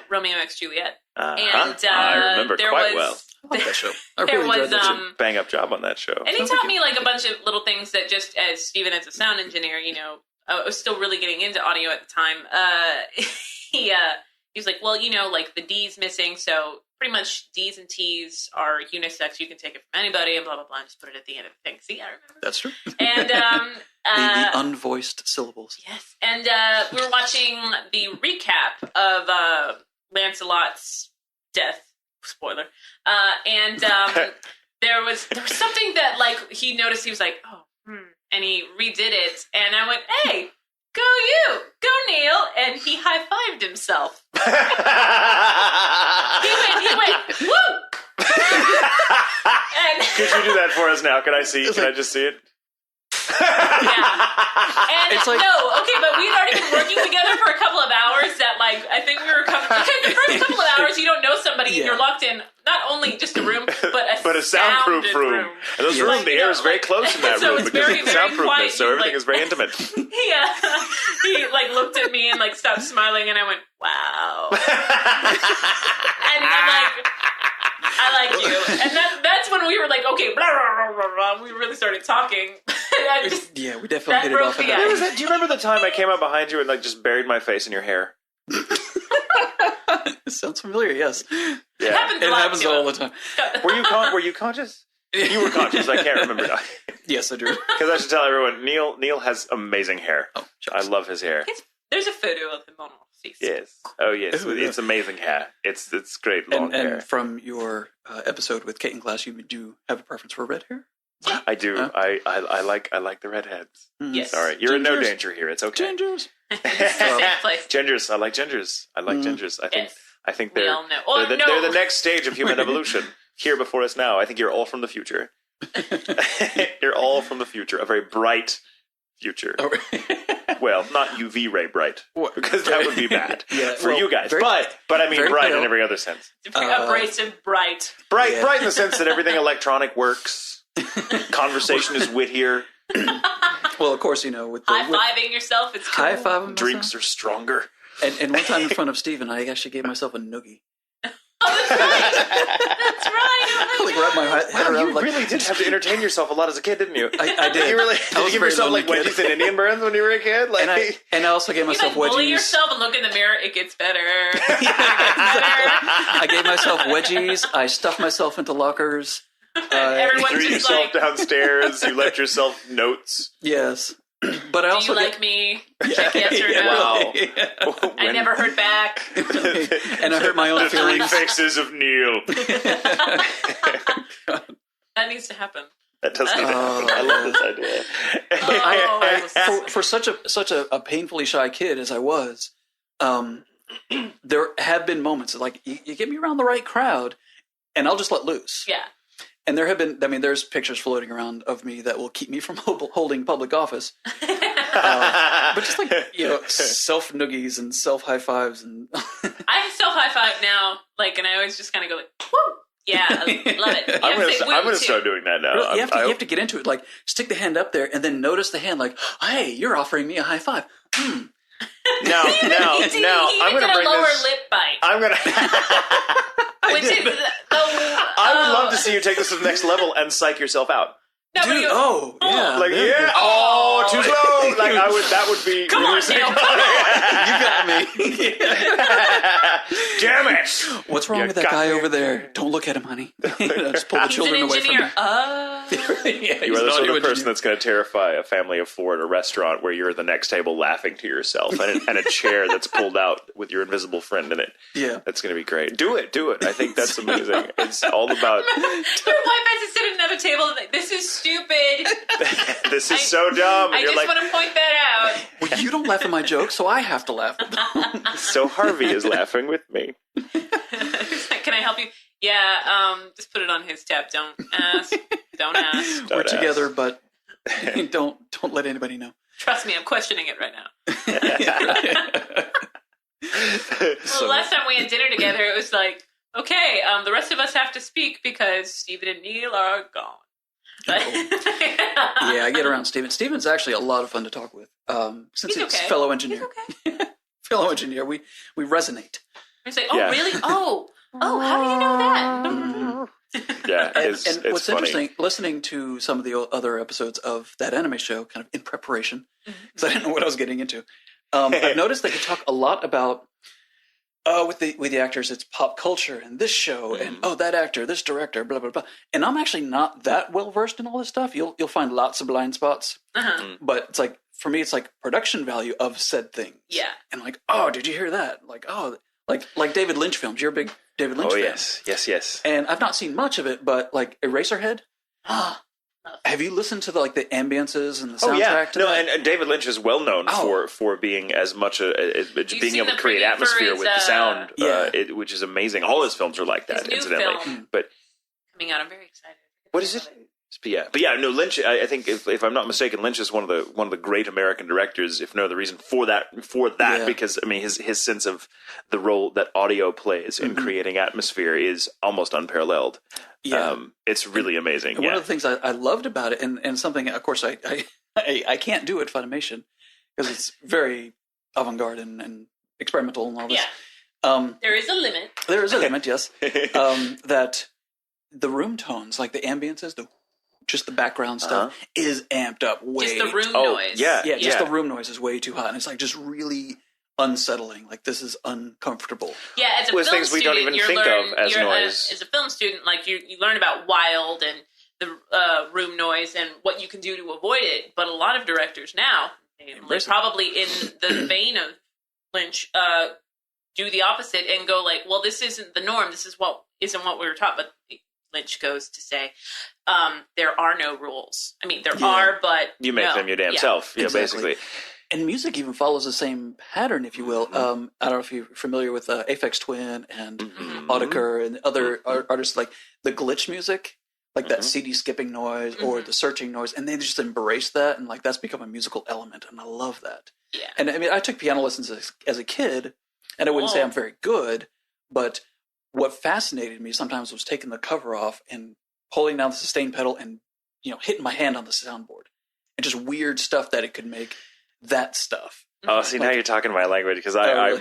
Romeo X Juliet, and I remember there quite was. well. I love that show. There was bang up job on that show. And he taught me like a bunch of little things that just as Steven as a sound engineer, I was still really getting into audio at the time. He was like, well, like the D's missing, so pretty much D's and T's are unisex. You can take it from anybody, and blah blah blah. And just put it at the end of the thing. See, I remember. That's true. And the unvoiced syllables. Yes, and we were watching the recap of Lancelot's death. Spoiler. And there was something that like he noticed. He was like, and he redid it, and I went, hey, go Neal, and he high-fived himself. he went woo. And could you do that for us now? Can I just see it? Yeah. And it's like, but we'd already been working together for a couple of hours that like I think we were coming because the first couple of hours you don't know somebody and you're locked in not only just a room but a soundproof room. And those rooms, the air is very close in that room it's because very, of the soundproofness, so everything is very intimate. He like looked at me and like stopped smiling and I went, wow. And I'm like, I like you. And that's when we were like, okay, blah, blah, blah, blah, blah. We really started talking. We definitely hit it off. Do you remember the time I came up behind you and like just buried my face in your hair? It sounds familiar, yes. Yeah. It happens all the time. Were you conscious? You were conscious. I can't remember now. Yes, I do. Because I should tell everyone, Neal has amazing hair. Oh, I love his hair. There's a photo of him on Facebook. Yes. Oh, yes. It's amazing hair. It's great long hair. And from your episode with Kate and Glass, you do have a preference for red hair? I do. I like the redheads. Yes. Sorry, you're in no danger here. It's okay. Gingers. Gingers. I like gingers. I think they're they're the next stage of human evolution. Here before us now. I think you're all from the future. You're all from the future. A very bright future. Well, not UV ray bright, because that would be bad for you guys. But I mean bright in every other sense. Abrasive bright. Bright in the sense that everything electronic works. Conversation is wittier. Well, of course, with the high-fiving yourself. It's cool. High-fiving drinks are stronger. And one time in front of Steven, I actually gave myself a noogie. Oh, that's right. Oh, wrap my head around. You really did have to entertain yourself a lot as a kid, didn't you? I did. You really did you give yourself like wedgies and Indian burns when you were a kid? And I also gave myself wedgies. Bully yourself and look in the mirror. It gets better. I gave myself wedgies. I stuffed myself into lockers. Everyone's threw just yourself downstairs. You left yourself notes. Yes. But I also do you like me? Check yes or no. Wow. Yeah. I never heard back. And I hurt my own feelings. 3 faces of Neal. That needs to happen. That does need to happen. I love this idea. For such a painfully shy kid as I was, there have been moments like you get me around the right crowd, and I'll just let loose. Yeah. And there have been, there's pictures floating around of me that will keep me from holding public office. But just self noogies and self high fives and. I self high five now, and I always just kind of go like, "Woo, yeah, I love it." I'm gonna start doing that now. Really, you have to get into it. Like, stick the hand up there and then notice the hand. Like, hey, you're offering me a high five. Now, I'm gonna bring lower this. lip bite. I'm gonna. I would love to see you take this to the next level and psych yourself out. No, dude, yeah. Too slow. That would be. Come on, Neal. You got me. Damn it! What's wrong with that guy over there? Don't look at him, honey. Just pull the children away from him. You are the sort of person that's going to terrify a family of 4 at a restaurant where you're at the next table laughing to yourself and a chair that's pulled out with your invisible friend in it. Yeah. That's going to be great. Do it. I think that's amazing. It's all about... Your wife has to sit at another table and this is stupid. This is so dumb. I just want to point that out. Well, you don't laugh at my jokes, so I have to laugh at them. So Harvey is laughing with me. Can I help you? Yeah, just put it on his tab. Don't ask. We're together, but don't let anybody know. Trust me, I'm questioning it right now. So last time we had dinner together, it was like, okay, the rest of us have to speak because Steven and Neal are gone. Yeah, I get around Steven. Steven's actually a lot of fun to talk with. Since he's a fellow engineer. He's okay. Fellow engineer, we resonate. He's like, really? Oh, how do you know that? Yeah, and it's what's funny. interesting, listening to some of the other episodes of that anime show, kind of in preparation, because I didn't know what I was getting into. I've noticed that you talk a lot about with the actors, it's pop culture and this show and that actor, this director, blah blah blah. And I'm actually not that well versed in all this stuff. You'll find lots of blind spots, but it's like for me, it's like production value of said things. Yeah, and like, oh, did you hear that? Like, oh, like David Lynch films. You're a big David Lynch fan. Yes. And I've not seen much of it, but like Eraserhead. Have you listened to the ambiances and the soundtrack? To that? And David Lynch is well known for being as much being able to create atmosphere with the sound, which is amazing. All his films are like that, incidentally. Film but coming out, I'm very excited. What is it? But no, Lynch. I think if I'm not mistaken, Lynch is one of the great American directors. If no other reason for that, because I mean his sense of the role that audio plays in creating atmosphere is almost unparalleled. Yeah. It's really amazing. And one of the things I loved about it, and something, of course, I can't do at Funimation because it's very avant-garde and experimental and all this. Yeah. There is a limit. There is a limit, yes. That the room tones, like the ambiances, just the background stuff is amped up way. Just the room noise. Just the room noise is way too hot, and it's like just really unsettling. Like this is uncomfortable. Yeah, as a film things we don't even think of as noise. As a film student, like you learn about wild and the room noise and what you can do to avoid it. But a lot of directors now, probably in the vein of Lynch, do the opposite and go like, well, this isn't the norm. This is what isn't what we were taught. But Lynch goes to say, there are no rules. I mean, there are, but you make them your damn self. Basically. And music even follows the same pattern, if you will. I don't know if you're familiar with Aphex Twin and Autechre and other artists, like the glitch music, like that CD skipping noise or the searching noise, and they just embrace that, and like that's become a musical element, and I love that. Yeah. And I mean, I took piano lessons as a kid, and I wouldn't say I'm very good, but what fascinated me sometimes was taking the cover off and pulling down the sustain pedal and hitting my hand on the soundboard, and just weird stuff that it could make. That stuff. Oh, see, now you're talking my language, because I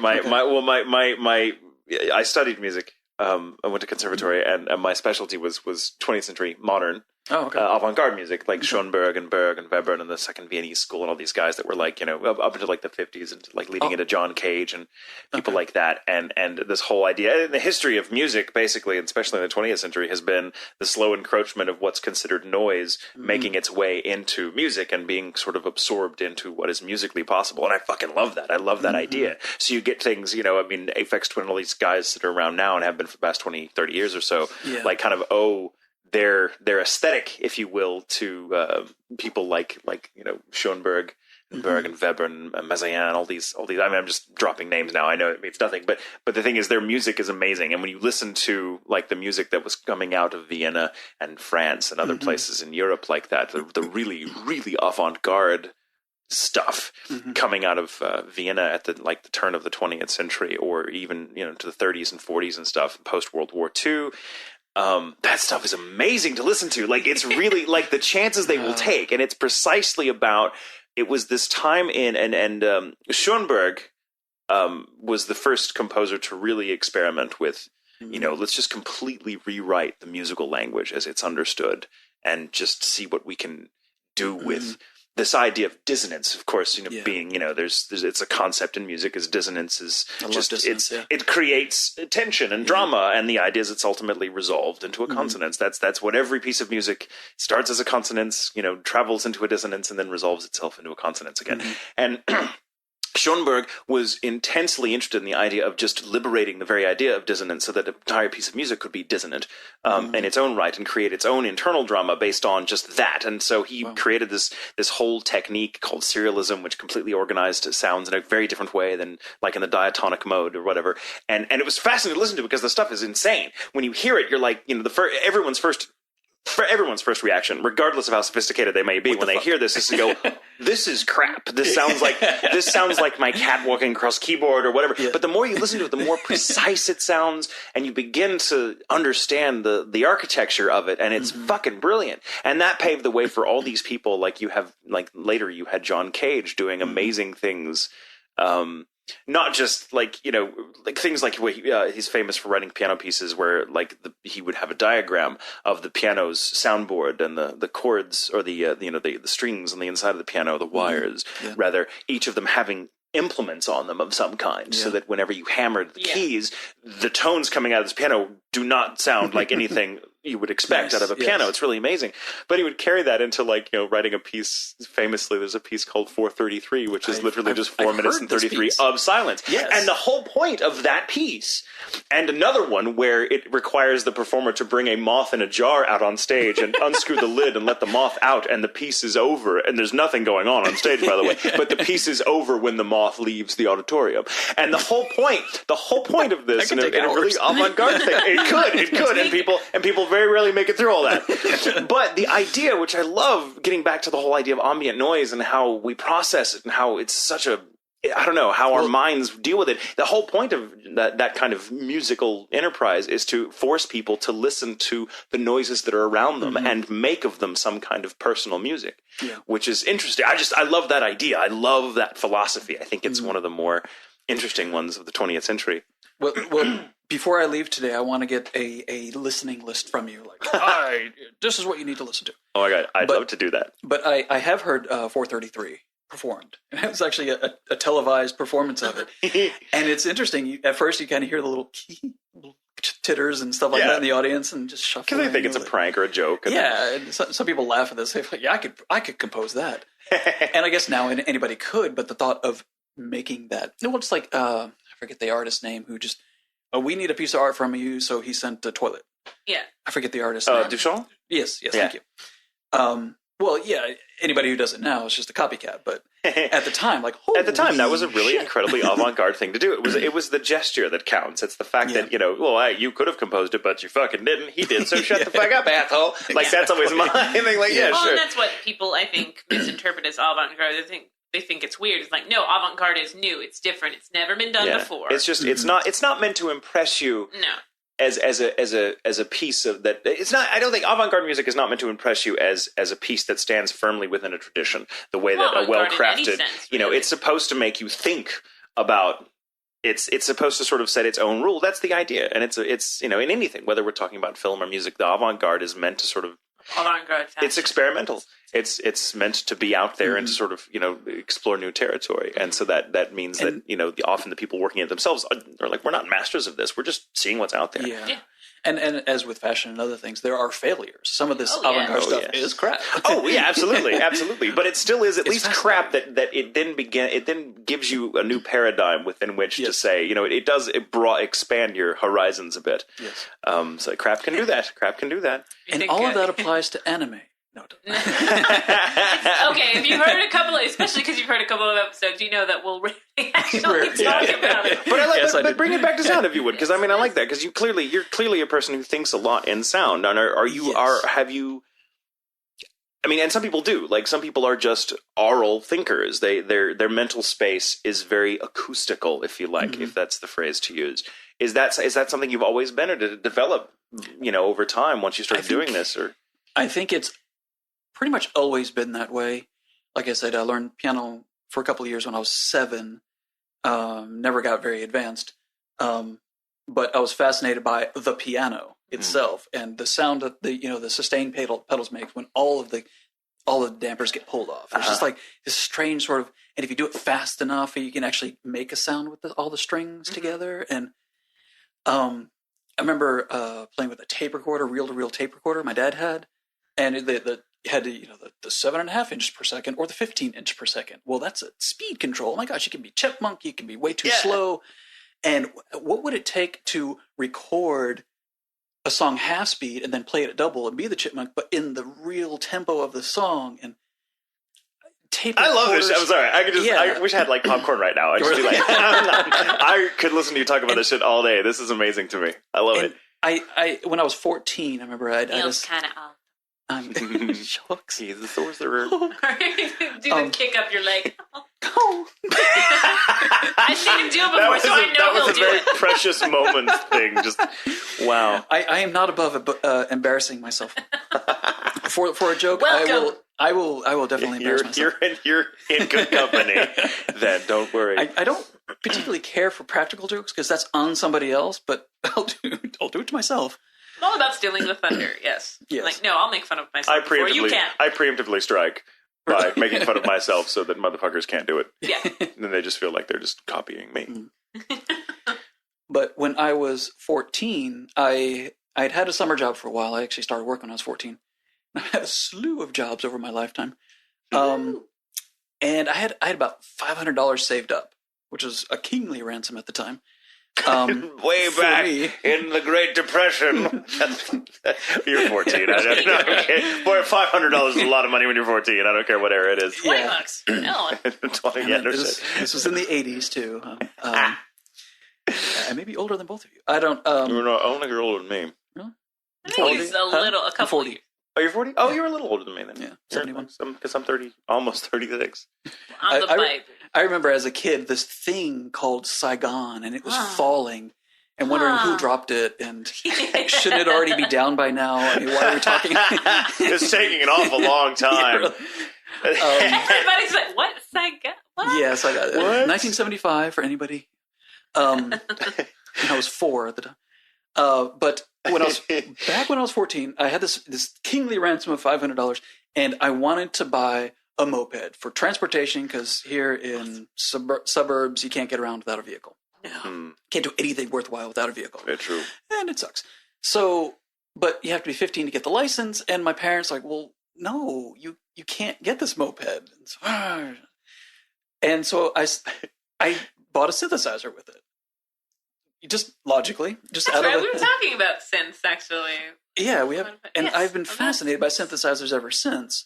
studied music. I went to conservatory, and my specialty was 20th century modern avant-garde music, like Schoenberg and Berg and Webern and the Second Viennese School and all these guys that were like, up into like the 50s and like leading into John Cage and people like that. And this whole idea, the history of music, basically, especially in the 20th century, has been the slow encroachment of what's considered noise making its way into music and being sort of absorbed into what is musically possible. And I fucking love that. I love that idea. So you get things, Aphex Twin, all these guys that are around now and have been for the past 20, 30 years or so, like kind of their aesthetic, if you will, to people like Schoenberg and Berg and Weber and Messiaen, all these. I mean, I'm just dropping names now. I know it means nothing, but the thing is, their music is amazing. And when you listen to like the music that was coming out of Vienna and France and other places in Europe like that, the really, really avant-garde stuff coming out of Vienna at the turn of the 20th century, or even to the 30s and 40s and stuff, post World War II. That stuff is amazing to listen to. Like, it's really like the chances they will take, and it's precisely about. It was this time and Schoenberg was the first composer to really experiment with, let's just completely rewrite the musical language as it's understood, and just see what we can do with this idea of dissonance. Of course, being, there's it's a concept in music, as dissonance is just, it creates tension and drama. And the idea is it's ultimately resolved into a consonance. That's what every piece of music starts as a consonance, travels into a dissonance and then resolves itself into a consonance again. And Schoenberg was intensely interested in the idea of just liberating the very idea of dissonance, so that an entire piece of music could be dissonant in its own right and create its own internal drama based on just that. And so he created this whole technique called serialism, which completely organized sounds in a very different way than like in the diatonic mode or whatever. And it was fascinating to listen to, because the stuff is insane. When you hear it, you're like, everyone's first reaction, regardless of how sophisticated they may be, when they hear this, is to go, "This is crap. This sounds like my cat walking across keyboard or whatever." Yeah. But the more you listen to it, the more precise it sounds, and you begin to understand the architecture of it, and it's fucking brilliant. And that paved the way for all these people. Later you had John Cage doing amazing things. Not just like things like he's famous for writing piano pieces where he would have a diagram of the piano's soundboard and the chords, or the strings on the inside of the piano, the wires, rather, each of them having implements on them of some kind, so that whenever you hammered the keys, the tones coming out of this piano do not sound like anything you would expect out of a piano. It's really amazing. But he would carry that into writing a piece. Famously, there's a piece called 433, which is literally just 4 minutes and 33 of silence. Yes. And the whole point of that piece, and another one where it requires the performer to bring a moth in a jar out on stage and unscrew the lid and let the moth out, and the piece is over. And there's nothing going on stage, by the way, but the piece is over when the moth leaves the auditorium. And the whole point of this, in a really avant-garde thing, it could, and people very rarely make it through all that. But the idea, which I love, getting back to the whole idea of ambient noise and how we process it and how it's such a, I don't know, how our minds deal with it. The whole point of that kind of musical enterprise is to force people to listen to the noises that are around them and make of them some kind of personal music, which is interesting. I love that idea. I love that philosophy. I think it's one of the more interesting ones of the 20th century. Well, before I leave today, I want to get a listening list from you. This is what you need to listen to. Oh my God, I'd love to do that. But I have heard 433 performed. And it was actually a televised performance of it. And it's interesting. At first, you kind of hear the little titters and stuff like that in the audience, and just shuffling. Because they think it's a prank or a joke. And some people laugh at this. They think, I could compose that. And I guess now anybody could, but the thought of making that. Well, it's like, I forget the artist's name, who just, we need a piece of art from you, so he sent a toilet. Yeah. I forget the artist name. Duchamp? Yes, thank you. Well, yeah, anybody who does it now is just a copycat, but at the time, like, at the time, that was a really incredibly avant-garde thing to do. It was the gesture that counts. It's the fact that, you could have composed it, but you fucking didn't. He did, so shut the fuck up, asshole. Like, that's always my thing. Like, sure. And that's what people, I think, misinterpret as avant-garde. They think it's weird. It's like, no, avant-garde is new. It's different. It's never been done before. It's just, it's not meant to impress you. No. As a piece of that, it's not. I don't think avant-garde music is not meant to impress you as a piece that stands firmly within a tradition. The way that a well-crafted, it's supposed to make you think about. It's supposed to sort of set its own rule. That's the idea, and it's in anything, whether we're talking about film or music, the avant-garde is meant to sort of. Avant-garde fashion. It's experimental. It's meant to be out there and to sort of explore new territory, and so that means that often the people working it themselves are like, we're not masters of this. We're just seeing what's out there. Yeah. And as with fashion and other things, there are failures. Some of this avant-garde stuff is crap. Oh yeah, absolutely. But it still is at least crap that it then gives you a new paradigm within which to say, expand your horizons a bit. Yes. So crap can do that. And all of that applies to anime. No, okay, if you've heard especially because you've heard a couple of episodes, you know that we'll really actually talk about it. But but bring it back to sound if you would, because I like that, because you're clearly a person who thinks a lot in sound. And and some people do. Like, some people are just aural thinkers. Their mental space is very acoustical, if you like, if that's the phrase to use. Is that something you've always been, or did it develop, over time once you started doing this? Or I think it's pretty much always been that way. Like I said, I learned piano for a couple of years when I was 7. Never got very advanced. But I was fascinated by the piano itself and the sound that the sustained pedals make when all the dampers get pulled off. It's just like this strange sort of, and if you do it fast enough, you can actually make a sound with all the strings together. And I remember playing with a tape recorder, reel-to-reel tape recorder my dad had, and you had the 7.5 inches per second or the 15 inch per second. Well, that's a speed control. Oh my gosh, you can be chipmunk, you can be way too slow. And what would it take to record a song half speed and then play it at double and be the chipmunk, but in the real tempo of the song? And tape recorders. I love this. I'm sorry. I wish I had like popcorn right now. I'd just be like, I could listen to you talk about this shit all day. This is amazing to me. I love it. I when I was 14, I remember Neil's kind of off. Shucks. He's the sorcerer. Do the kick up your leg. Oh. I've seen him do it before, so I know he'll do it. That was a very precious moment thing. Just wow. I am not above embarrassing myself for a joke. Welcome. I will definitely embarrass myself. You're in good company. Then don't worry. I don't particularly care for practical jokes because that's on somebody else, but I'll do it to myself. I'm all about stealing the thunder, yes. Like, no, I'll make fun of myself before you can. I preemptively strike by making fun of myself so that motherfuckers can't do it. Yeah. And then they just feel like they're just copying me. But when I was 14, I'd had a summer job for a while. I actually started work when I was 14. I had a slew of jobs over my lifetime. And I had about $500 saved up, which was a kingly ransom at the time. Way back in the Great Depression. You're 14. I don't know. Okay. Boy, $500 is a lot of money when you're 14. I don't care what era it is. $20. No. 20, this was in the 80s, too. I may be older than both of you. I don't think you're older than me. No? I think he's a couple 40. Oh, you're 40? Oh, you're a little older than me then. Yeah, 71. Because I'm 30, almost 36. I remember as a kid this thing called Saigon, and it was falling, and wondering who dropped it, and shouldn't it already be down by now? I mean, why are we talking? It's taking an awful long time. Everybody's like, what? Saigon? What? Yeah, Saigon. 1975 for anybody. And I was 4 at the time. But when I was 14, I had this kingly ransom of $500, and I wanted to buy a moped for transportation because here in suburbs you can't get around without a vehicle. No. Can't do anything worthwhile without a vehicle. Very true. And it sucks. So, but you have to be 15 to get the license, and my parents like, well, no, you can't get this moped. And so I bought a synthesizer with it. just logically, just That's out right. of We were talking about synths, actually. Yeah, we have, and Yes. I've been fascinated by synthesizers ever since.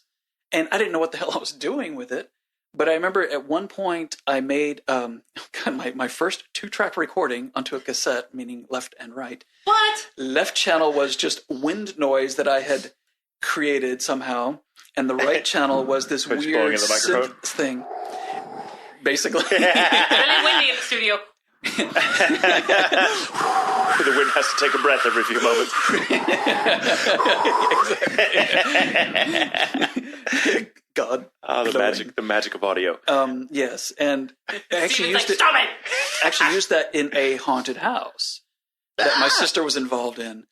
And I didn't know what the hell I was doing with it. But I remember at one point I made my first 2-track recording onto a cassette, meaning left and right. What? Left channel was just wind noise that I had created somehow, and the right channel was this weird synth thing. Basically. Really windy in the studio. The wind has to take a breath every few moments. God. Oh, the magic of audio. Yes, and I actually used Stop it! Actually used that in a haunted house that my sister was involved in.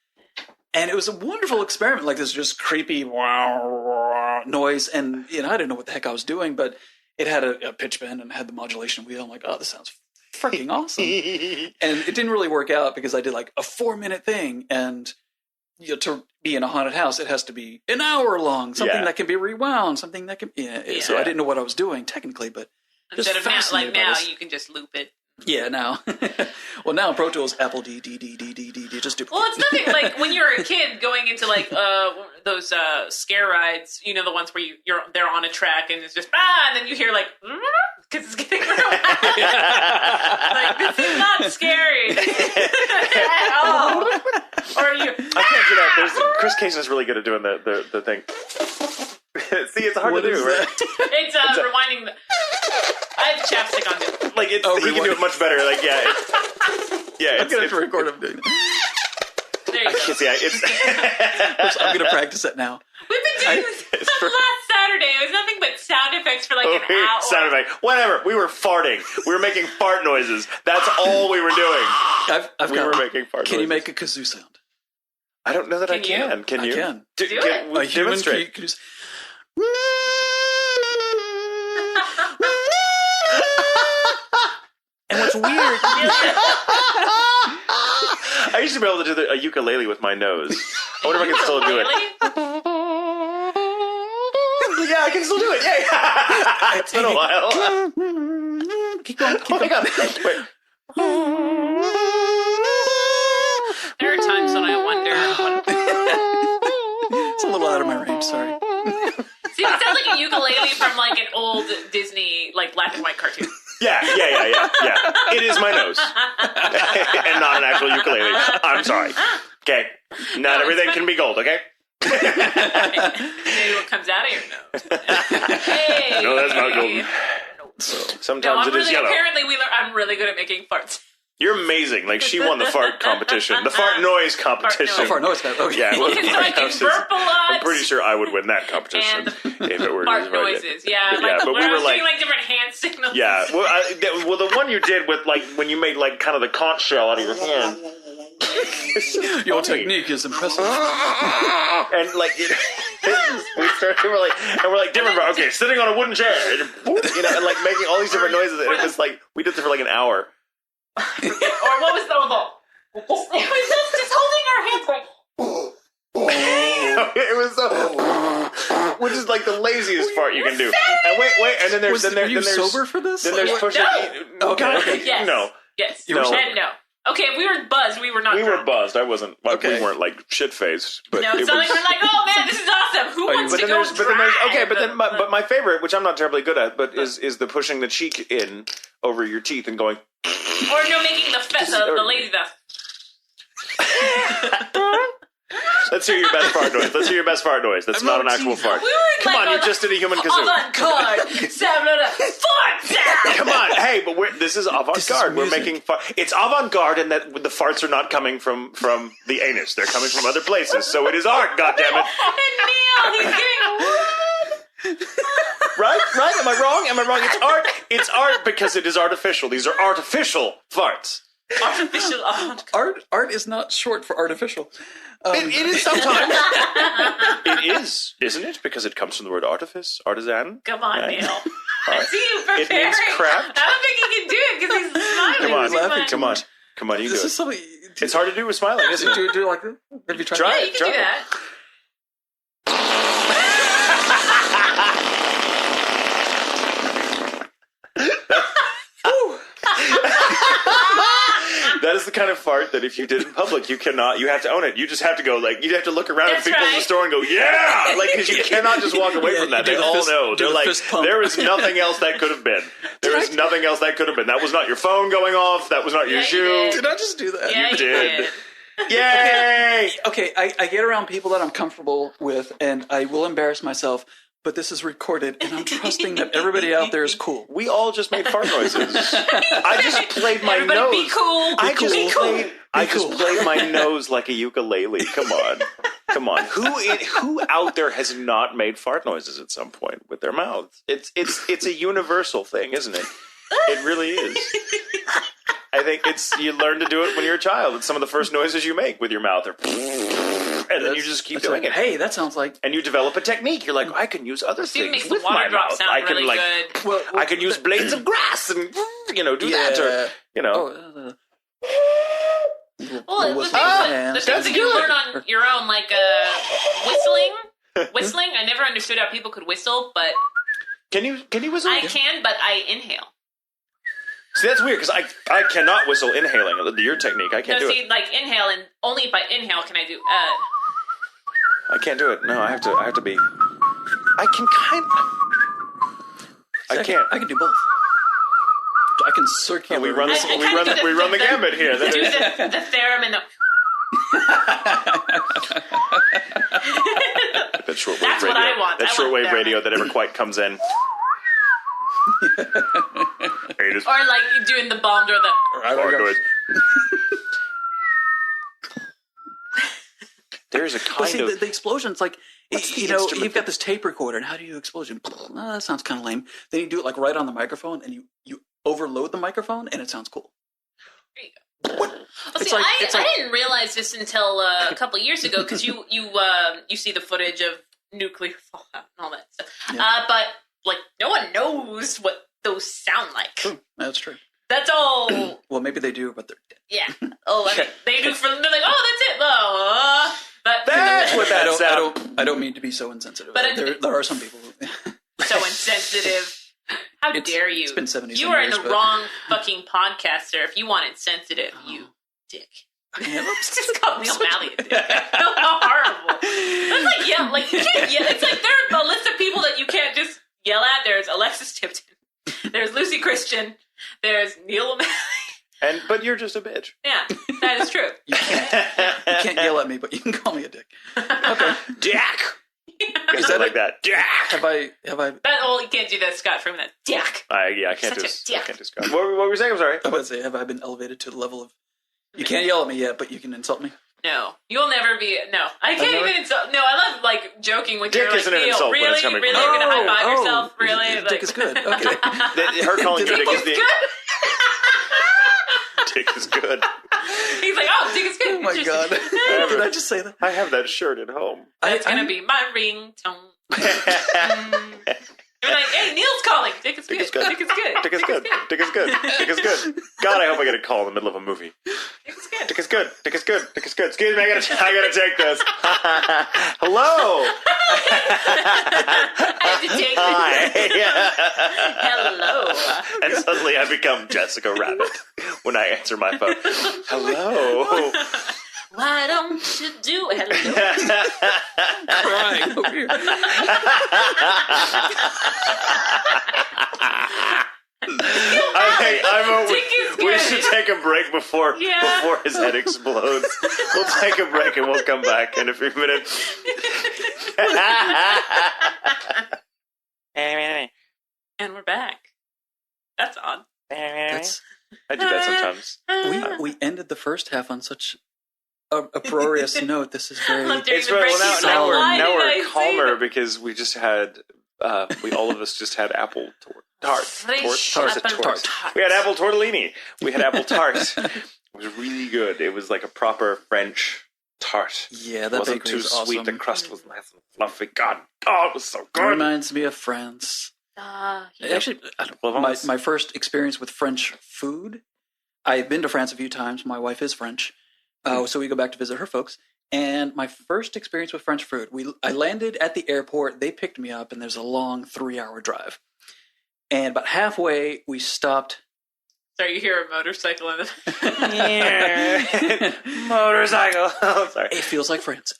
And it was a wonderful experiment, like this just creepy noise. And, I didn't know what the heck I was doing, but it had a pitch bend and had the modulation wheel. I'm like, oh, this sounds freaking awesome. And it didn't really work out because I did like a 4-minute thing. And to be in a haunted house, it has to be an hour long, something that can be rewound, something that can, So I didn't know what I was doing technically, but instead of now, you can just loop it. Yeah, now. Well, now in Pro Tools, Apple D, just duplicate. Well, it's nothing like when you're a kid going into like those scare rides, the ones where they're on a track and it's just and then you hear like because it's getting real like this is not scary at all. Or you I can't do that. Chris Casey is really good at doing the thing. See, it's hard to do, right? It's rewinding. I have chapstick on it. Like he can do it much better. Like I'm gonna have to record him doing that. There you go. I'm gonna practice it now. We've been doing this last Saturday. It was nothing but sound effects for like an hour. Sound effect. Whatever. We were farting. We were making fart noises. That's all we were doing. We were making fart noises. Can you make a kazoo sound? I don't know that I can. Can you? I can. Do it. Demonstrate. Can you And what's weird... I used to be able to do a ukulele with my nose. I wonder if I can still do it. Yeah, I can still do it. Yeah. It's been a while. Keep going. Oh my God. Wait. There are times when I wonder It's a little out of my range, sorry. See, it sounds like a ukulele from like an old Disney like black and white cartoon. Yeah. It is my nose. And not an actual ukulele. I'm sorry. Okay. Not everything can be gold, okay? Maybe what comes out of your nose. Hey. No, that's not gold. Sometimes it is yellow. Apparently, I'm really good at making farts. You're amazing. Like, she won the fart competition. The fart noise competition. Fart noise. Okay. Yeah. So I can burp a lot. I'm pretty sure I would win that competition if it were fart noises. Yeah. But we were like doing different hand signals. Yeah. Well, the one you did with like when you made like kind of the conch shell out of your hand. Your technique is impressive. And like we're like different. Okay, sitting on a wooden chair, and like making all these different noises. And it was like we did this for like an hour. Or what was the it was just holding our hands like. It was so, which is like the laziest fart you can do. And wait, and then there's were you sober for this? Then there's pushing. No. Okay. Yes. No. Yes. No. No. Okay, we were buzzed. We were not. We drunk. were buzzed. I wasn't. Okay. We weren't like shit faced. But no, it's not like we're like, oh man, this is awesome. Who wants to go drive? But my favorite, which I'm not terribly good at, but is the pushing the cheek in over your teeth and going. Or no, making the lady the. Let's hear your best fart noise. That's not an actual fart. Come on, you just did a human kazoo. Avant-garde. Come on, hey, but this is avant-garde. We're making fart. It's avant-garde in that the farts are not coming from the anus. They're coming from other places. So it is art, goddammit. And Neil, he's getting Right? Am I wrong? It's art. It's art because it is artificial. These are artificial farts. artificial avant-garde. Art is not short for artificial. It is sometimes. It is, isn't it? Because it comes from the word artifice, artisan. Come on, right? Neil. I see you preparing. It means craft. I don't think he can do it because he's smiling. Come on, you this do is something. It's hard to do with smiling, isn't it? Do it like this. Have you tried? Try Yeah, you can do that. That is the kind of fart that if you did in public, you have to own it. You just have to go, like, you have to look around at people in the store and go, yeah! Like, because you cannot just walk away from that. They all know. They're like, there is nothing else that could have been. There is nothing else that could have been. That was not your phone going off. That was not your shoe. Did I just do that? Yeah, you did. Yay! Okay, I get around people that I'm comfortable with, and I will embarrass myself, but this is recorded, and I'm trusting that everybody out there is cool. We all just made fart noises. I just played my nose. Be cool. I just played my nose like a ukulele. Come on. Who out there has not made fart noises at some point with their mouths? It's a universal thing, isn't it? It really is. I think you learn to do it when you're a child. It's some of the first noises you make with your mouth, and then you just keep doing it. Hey, that sounds like. And you develop a technique. You're like, I can use other things with my mouth. I can good. Well, I can use blades of grass and do that, or Well, the things that you learn on your own, like whistling. Whistling. I never understood how people could whistle, but can you whistle? I can, but I inhale. See, that's weird because I cannot whistle inhaling. Your technique, I can't do it. See, like inhale, and only if I inhale can I do. I can't do it. No, I have to be. I can kind of. I can't. I can do both. I can circulate. We run the gambit here. Do the theorem and the. That's shortwave That's radio. what I want. That shortwave radio that never quite comes in. Or like doing the bomb or the noise. There's a kind of the explosion's like you've got this tape recorder, and how do you explosion? That sounds kind of lame. Then you do it like right on the microphone, and you overload the microphone, and it sounds cool. There you go. Well, I didn't realize this until a couple of years ago because you see the footage of nuclear fallout and all that stuff, but like no one knows what those sound like. True, that's true. That's all. Well, maybe they do, but they're dead. Yeah. Oh, I mean, they do. They're like, oh, that's it. But that's what that sounds. I don't mean to be so insensitive. But there are some people who so insensitive. How dare you? It's been 70 years. You are in the wrong fucking podcaster. If you want insensitive, you dick. Just call Neal Malley a dick. How horrible. That's like you can't yell. It's like there's a list of people that you can't just yell at. There's Alexis Tipton. There's Lucy Christian. There's Neal Malley. But you're just a bitch. Yeah, that is true. You can't yell at me, but you can call me a dick. Okay. Jack. Yeah. Is that like that? Jack. Have I? You can't do that, Scott, from that. Jack. I can't do Scott. What were we saying? I'm sorry. I was about to say, have I been elevated to the level of you can't yell at me yet, but you can insult me? No, you'll never be. No, I can't even insult. No, I love like joking with dick you. Isn't an insult really, when it's coming really, from you're gonna high five yourself. Really, dick is good. Okay, her calling you dick is good. Dick is good. He's like, oh, dick is good. Oh my god! Did I just say that? I have that shirt at home. That's gonna be my ringtone. You're like, hey, Neil's calling. Dick is good. Dick is good. Dick is good. Dick is good. Dick is good. God, I hope I get a call in the middle of a movie. Dick is good. Dick is good. Dick is good. Dick is good. Excuse me, I gotta take this. Hello. I have to take Hi. Hello. And suddenly I become Jessica Rabbit when I answer my phone. Hello. Why don't you do it? Crying over here. We should take a break before his head explodes. We'll take a break and we'll come back in a few minutes. And we're back. That's odd. I do that sometimes. We ended the first half on such a uproarious note. This is very. It's right. Now we're calmer because we just had. We all of us just had apple tart. We had apple tortellini. We had apple tart. It was really good. It was like a proper French tart. Yeah, that wasn't too sweet. Awesome. The crust was nice and fluffy. God, it was so good. It reminds me of France. Actually, my first experience with French food. I've been to France a few times. My wife is French. So we go back to visit her folks. And my first experience with French food, I landed at the airport. They picked me up, and there's a long 3-hour drive. And about halfway, we stopped Sorry, you hear a motorcycle in the motorcycle. Sorry. It feels like France.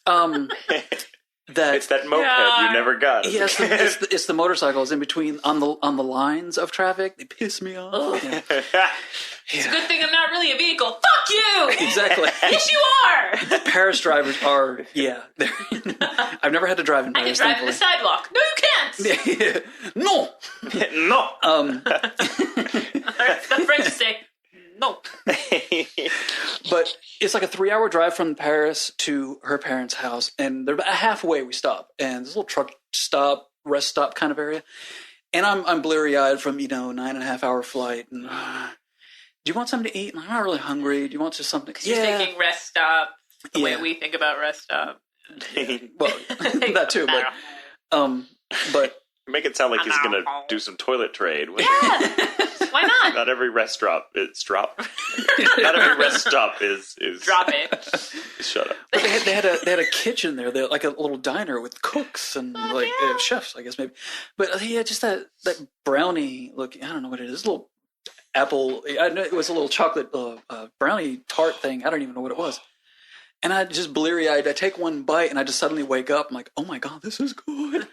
It's that moped you never got. Yes, it's the motorcycles in between on the lines of traffic. They piss me off. Yeah. It's a good thing I'm not really a vehicle. Fuck you! Exactly. Yes, you are! Paris drivers are, I've never had to drive in Paris. I can drive in the sidewalk. No, you can't! No! No! The French say, no. But it's like a 3-hour drive from Paris to her parents' house, and they're about halfway we stop. And there's a little truck stop, rest stop kind of area. And I'm bleary-eyed from, 9.5-hour flight, and... do you want something to eat? I'm not really hungry. Do you want just something? You're thinking rest stop the way we think about rest stop. Well, that too, but make it sound like he's going to do some toilet trade. Why not? Not every rest stop is drop. Not every rest stop is drop it. Shut up. But they had a kitchen there. They had like a little diner with cooks and chefs, I guess maybe. But just that brownie look. I don't know what it is. A little apple. I know it was a little chocolate brownie tart thing. I don't even know what it was. And I just bleary-eyed. I take one bite and I just suddenly wake up. I'm like, oh my God, this is good.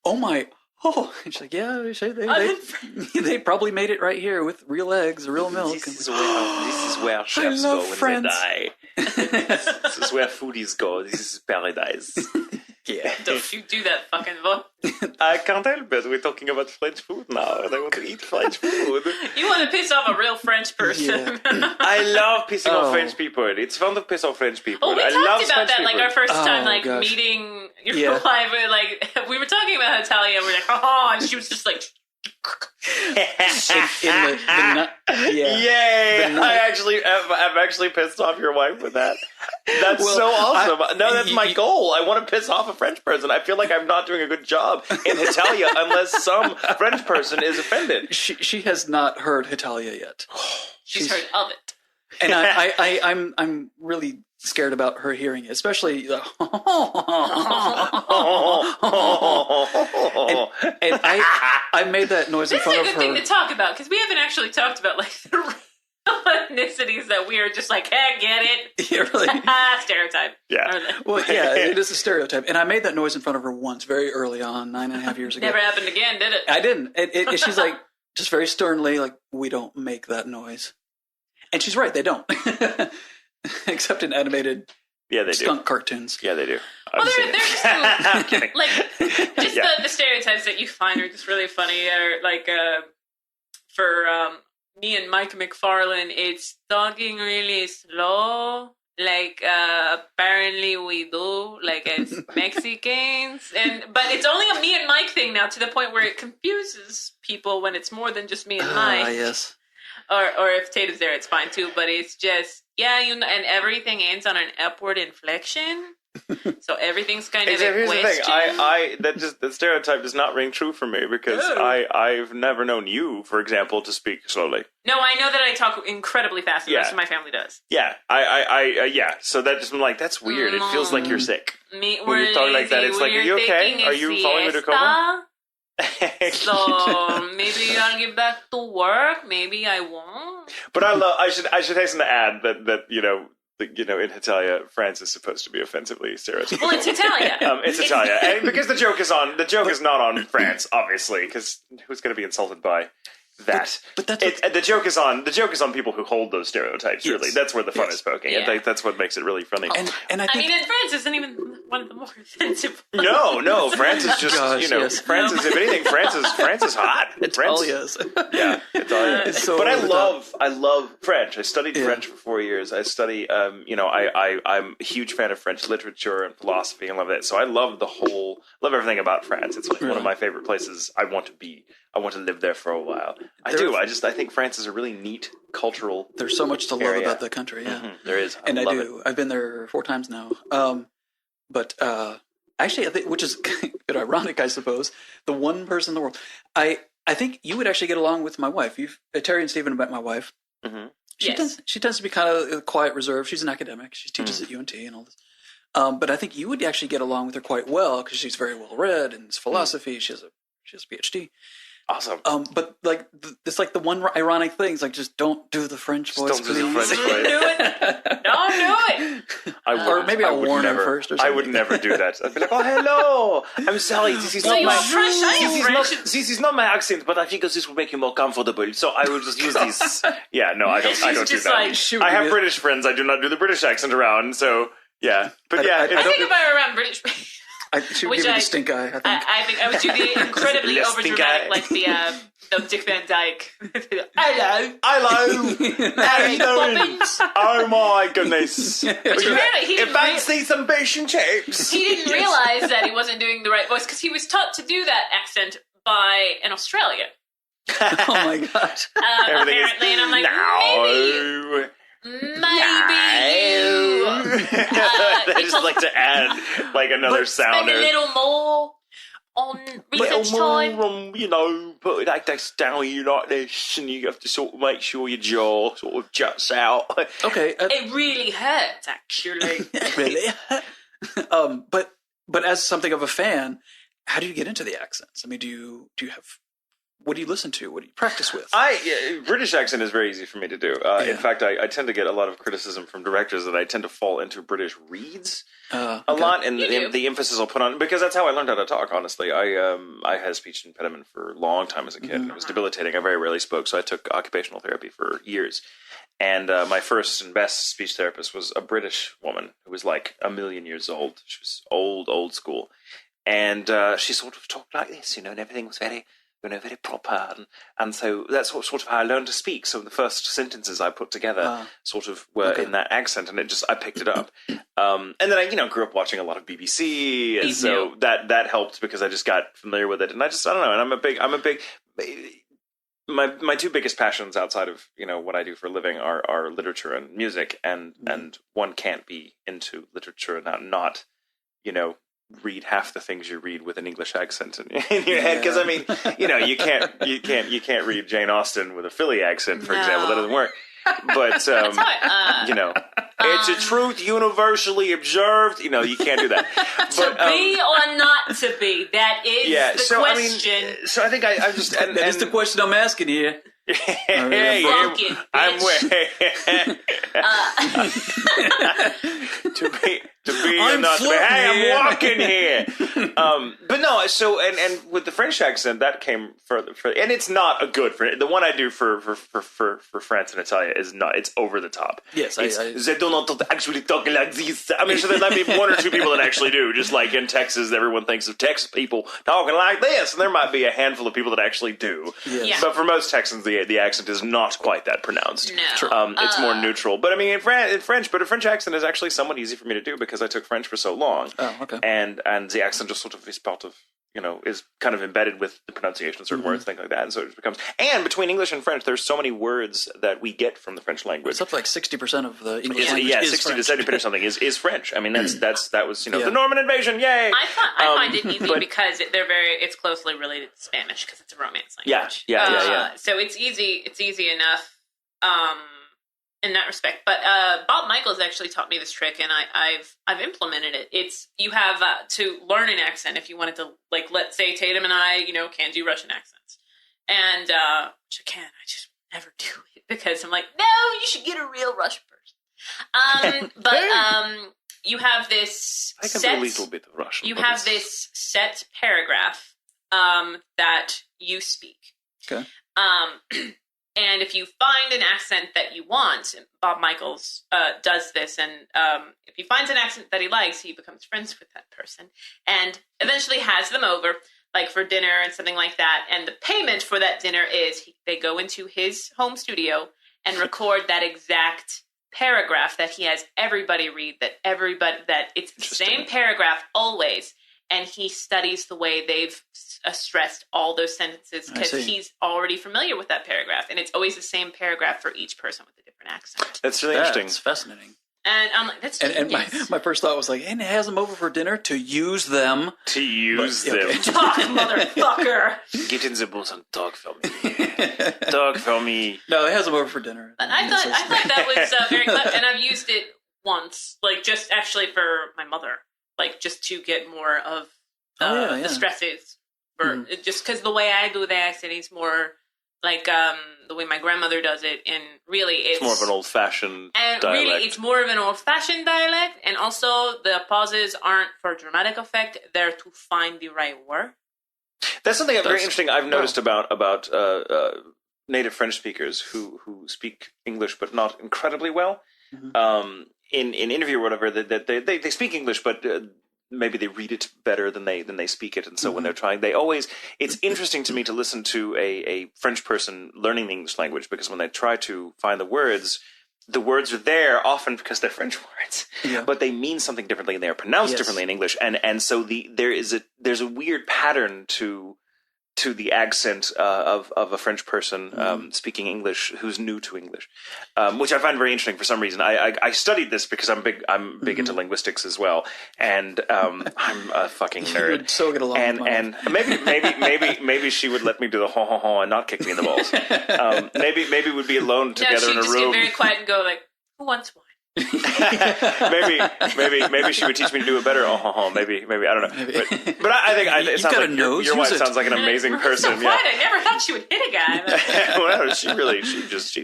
And she's like, yeah, they probably made it right here with real eggs, real milk. This is where chefs go when France. They die. This is where foodies go. This is paradise. Yeah. Don't you do that fucking voice. I can't help it. We're talking about French food now, and I want to eat French food. You want to piss off a real French person. Yeah. I love pissing off French people. It's fun to piss off French people. Oh, we talked about that, like, our first time, meeting your wife. We were talking about Natalia, and we're like, and she was just like... I've actually pissed off your wife with that. That's so awesome. That's my goal. I want to piss off a French person. I feel like I'm not doing a good job in Italia unless some French person is offended. She has not heard Italia yet. She's heard of it. And I'm really scared about her hearing it, especially and I made that noise in front of her. This is a good thing to talk about because we haven't actually talked about like the real ethnicities that we are just like, hey, get it? Yeah, really. Stereotype. Yeah. Well, yeah, it is a stereotype. And I made that noise in front of her once, very early on, 9.5 years ago. Never happened again, did it? I didn't. She's like, just very sternly, like, we don't make that noise. And she's right, they don't. Except in animated skunk cartoons. Yeah, they do. Well, there's just some, like, just the stereotypes that you find are just really funny. Or like, for me and Mike McFarlane, it's talking really slow. Like, apparently we do, like, as Mexicans. But it's only a me and Mike thing now, to the point where it confuses people when it's more than just me and Mike. Yes. Or if Tatum's there, it's fine too. But it's just, and everything ends on an upward inflection. So everything's kind of here's the thing. That stereotype does not ring true for me because I've never known you, for example, to speak slowly. No, I know that I talk incredibly fast, and the rest of my family does. Yeah, So that just, I'm like, that's weird. It feels like you're sick. When you talk like that, it's like, are you okay? Are you following me to coma? So maybe I'll get back to work. Maybe I won't. But I should hasten to add that in Italia, France is supposed to be offensively stereotypical. Well, it's Italia. It's Italia, and because the joke is not on France, obviously, because who's going to be insulted by that? But the joke is on people who hold those stereotypes. Yes. Really, that's where the fun is poking. Yeah. That's what makes it really funny. And I mean, in France isn't even one of the more offensive. No, France is just France is, if anything, France is hot. Italia is. Yeah, Italia. So but I love French. I studied French for 4 years. I study, I'm a huge fan of French literature and philosophy and love it. So I love everything about France. It's like one of my favorite places I want to be. I want to live there for a while. I think France is a really neat cultural. There's so much to love about the country. Yeah, there is. I do. I've been there 4 times now. But actually, I think, which is a bit ironic, I suppose, the one person in the world. I think you would actually get along with my wife. Terri and Stephen have met my wife. Mm-hmm. She tends to be kind of quiet, reserved. She's an academic. She teaches at UNT and all this. But I think you would actually get along with her quite well because she's very well read and it's philosophy. She has a PhD. Awesome. But like, it's like the one ironic thing is like, just don't do the French voice. Don't do the French voice. Don't do it. Or maybe I'll warn him first or something. I would never do that. I'd be like, oh, hello. I'm sorry. This is not my accent, but I think this will make you more comfortable. So I will just use this. Yeah, no, I don't do that. Like, I have British friends. I do not do the British accent around. So, yeah. But I think if I were around British... She would give you the stink eye, I think. I think I would do the incredibly overdramatic, like the Dick Van Dyke. Hello. How you doing? Oh my goodness. Fancy some fish and chips. He didn't realize that he wasn't doing the right voice because he was taught to do that accent by an Australian. Oh my god. Apparently, and I'm like, maybe you. I just like to add like another sound. Spend a little more on research time. Put it like this down you like this, and you have to sort of make sure your jaw sort of juts out. Okay. It really hurts, actually. Really? But as something of a fan, how do you get into the accents? I mean, do you have... What do you listen to? What do you practice with? British accent is very easy for me to do. In fact, I tend to get a lot of criticism from directors that I tend to fall into British reads a lot, and the emphasis I'll put on, because that's how I learned how to talk, honestly. I had a speech impediment for a long time as a kid. Mm-hmm. It was debilitating. I very rarely spoke, so I took occupational therapy for years. And my first and best speech therapist was a British woman who was like a million years old. She was old school. And she sort of talked like this, and everything was very... very proper, and so that's sort of how I learned to speak. So the first sentences I put together sort of were in that accent, and I picked it up. And then I, grew up watching a lot of BBC, and so that helped because I just got familiar with it. And I don't know. And I'm a big. My two biggest passions outside of what I do for a living are literature and music, and one can't be into literature and not read half the things you read with an English accent in your head, because I mean, you can't read Jane Austen with a Philly accent, for example. That doesn't work. But it's a truth universally observed. You can't do that. To be or not to be, that is the question. So I think I just and that's the question I'm asking here. I'm to be or not to be. Hey, I'm walking here. But no, so and with the French accent that came further, and it's not a good French. The one I do for France and Italia is not. It's over the top. Yes, they do not actually talk like this. I mean, so there might be one or two people that actually do. Just like in Texas, everyone thinks of Texas people talking like this, and there might be a handful of people that actually do. Yes. Yeah. But for most Texans, the accent is not quite that pronounced. No, it's more neutral. But I mean, in French, but a French accent is actually somewhat easy for me to do because I took French for so long. Oh, okay. And the accent just sort of is part of, is kind of embedded with the pronunciation of certain words, things like that. And so it becomes, and between English and French, there's so many words that we get from the French language. It's up to like 60% of the English language. Yeah, 60 to 70% or something is French. I mean, that was, the Norman invasion, yay! I find it easy because it's closely related to Spanish because it's a Romance language. Yeah. So it's easy enough. In that respect, but Bob Michaels actually taught me this trick, and I've implemented it. It's you have to learn an accent if you wanted to, like, let's say Tatum and I, can't do Russian accents, and which I can, I just never do it because I'm like, no, you should get a real Russian person. But you have this. I can do a little bit of Russian. You have this set paragraph that you speak. Okay. And if you find an accent that you want, Bob Michaels does this, and if he finds an accent that he likes, he becomes friends with that person and eventually has them over, like for dinner and something like that. And the payment for that dinner is they go into his home studio and record that exact paragraph that he has everybody read, that it's the same paragraph always. And he studies the way they've stressed all those sentences because he's already familiar with that paragraph. And it's always the same paragraph for each person with a different accent. That's really interesting. It's fascinating. And I'm like, that's genius. And my first thought was like, and he has them over for dinner to use them. Okay. Talk, motherfucker. Get in the booth and talk for me. Talk for me. No, he has them over for dinner. And I thought that was very clever. And I've used it once, like just actually for my mother. Like, just to get more of the stresses Just because the way I do the accent is more like the way my grandmother does it, and really it's more of an old-fashioned dialect. Really, it's more of an old-fashioned dialect, and also the pauses aren't for dramatic effect; they're to find the right word. That's something very interesting I've noticed about native French speakers who speak English but not incredibly well. Mm-hmm. In interview or whatever, that they speak English, but maybe they read it better than they speak it, and so when they're trying, it's interesting to me to listen to a French person learning the English language, because when they try to find the words are there often because they're French words, but they mean something differently and they are pronounced differently in English, and so there's a weird pattern to the accent of a French person speaking English who's new to English, which I find very interesting for some reason. I studied this because I'm big into linguistics as well, and I'm a fucking nerd. You'd so get along and maybe she would let me do the ho ho ho and not kick me in the balls. Maybe we'd be alone together in a room. She'd just get very quiet and go like, "Who wants one?" maybe she would teach me to do it better. Maybe I don't know. But I think it sounds like your wife sounds like an amazing person. So I never thought she would hit a guy. Well, she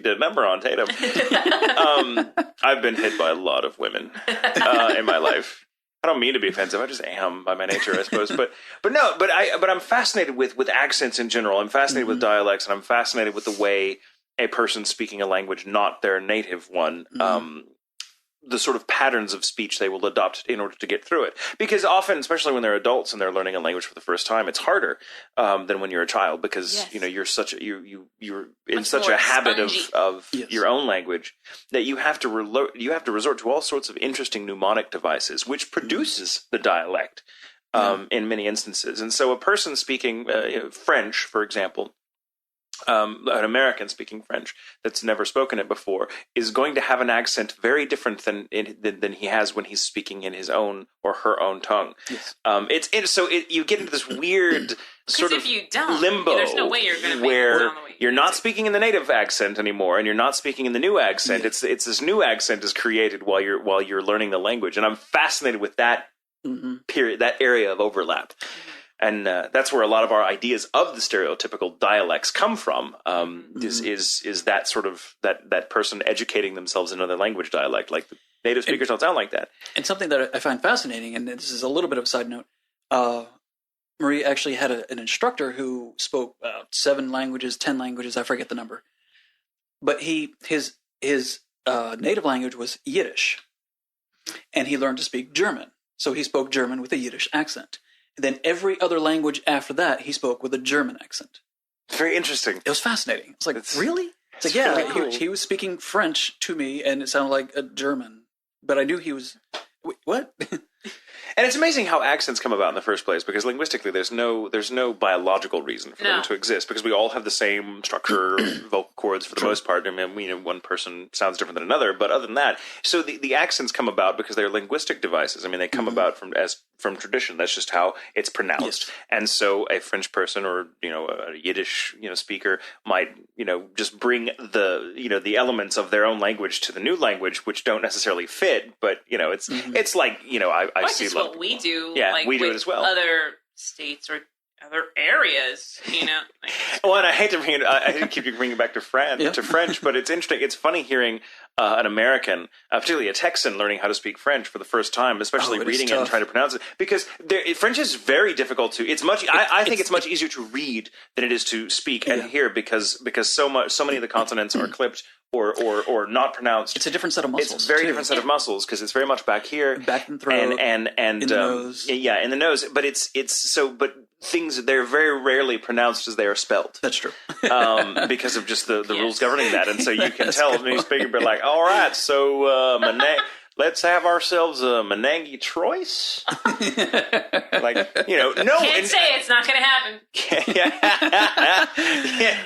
did a number on Tatum. I've been hit by a lot of women in my life. I don't mean to be offensive. I just am by my nature, I suppose. But I'm fascinated with accents in general. I'm fascinated with dialects, and I'm fascinated with the way a person speaking a language not their native one. The sort of patterns of speech they will adopt in order to get through it. Because often, especially when they're adults and they're learning a language for the first time, it's harder than when you're a child, because you're you're in such a habit of your own language that you have to resort to all sorts of interesting mnemonic devices, which produces the dialect in many instances. And so a person speaking French, for example, an American speaking French that's never spoken it before is going to have an accent very different than he has when he's speaking in his own or her own tongue. Yes. You get into this weird sort of limbo. There's no way you're going to where you're not speaking in the native accent anymore, and you're not speaking in the new accent. It's this new accent is created while you're learning the language, and I'm fascinated with that period, that area of overlap. And that's where a lot of our ideas of the stereotypical dialects come from. Is that sort of that person educating themselves in another language dialect? Like the native speakers don't sound like that. And something that I find fascinating, and this is a little bit of a side note. Marie actually had an instructor who spoke 7 languages, 10 languages. I forget the number, but his native language was Yiddish, and he learned to speak German. So he spoke German with a Yiddish accent. Then every other language after that, he spoke with a German accent. Very interesting. It was fascinating. It's like, really? It's like, yeah, really cool. He was speaking French to me, and it sounded like a German. But I knew he was... Wait, what? And it's amazing how accents come about in the first place, because linguistically there's no biological reason for them to exist, because we all have the same structure, vocal cords for the most part. I mean, one person sounds different than another, but other than that, so the accents come about because they're linguistic devices. I mean, they come about from tradition. That's just how it's pronounced. Yes. And so a French person or a Yiddish speaker might just bring the elements of their own language to the new language, which don't necessarily fit. But it's like I see what we do. Yeah, like we do with it as well. Other states or other areas, Well, and I hate to keep you bringing back to French, but it's interesting. It's funny hearing an American, particularly a Texan, learning how to speak French for the first time, especially reading it and trying to pronounce it, because French is very difficult to. It's much. I think it's much easier to read than it is to speak and hear, because so many of the consonants are clipped or not pronounced. It's a different set of muscles. It's a very different set of muscles, because it's very much back here, back in the throat, and in the nose. Yeah, in the nose. But but things, they're very rarely pronounced as they are spelled. That's true. Because of just the rules governing that. And so you can tell when you speak, but like, all right, so let's have ourselves a Menangi Troyes. Can't say it's not going to happen.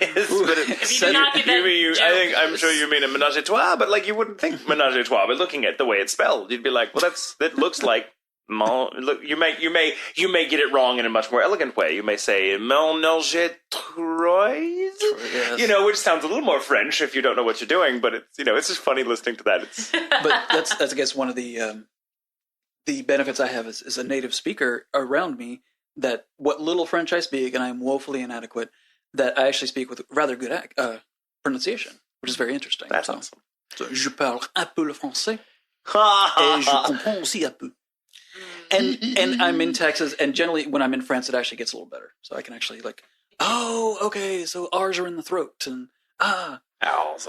If you do not get that I'm sure you mean a menage a trois, but you wouldn't think menage a trois, but looking at the way it's spelled, you'd be like, well, that looks like. Look, you may get it wrong in a much more elegant way. You may say menage a trois, which sounds a little more French if you don't know what you're doing. But it's just funny listening to that. But that's I guess one of the benefits I have as a native speaker around me. that what little French I speak, and I am woefully inadequate, that I actually speak with rather good pronunciation, which is very interesting. That's awesome. So, je parle un peu le français, et je comprends aussi un peu. And I'm in Texas, and generally when I'm in France, it actually gets a little better. So I can actually oh, okay, so R's are in the throat, and I told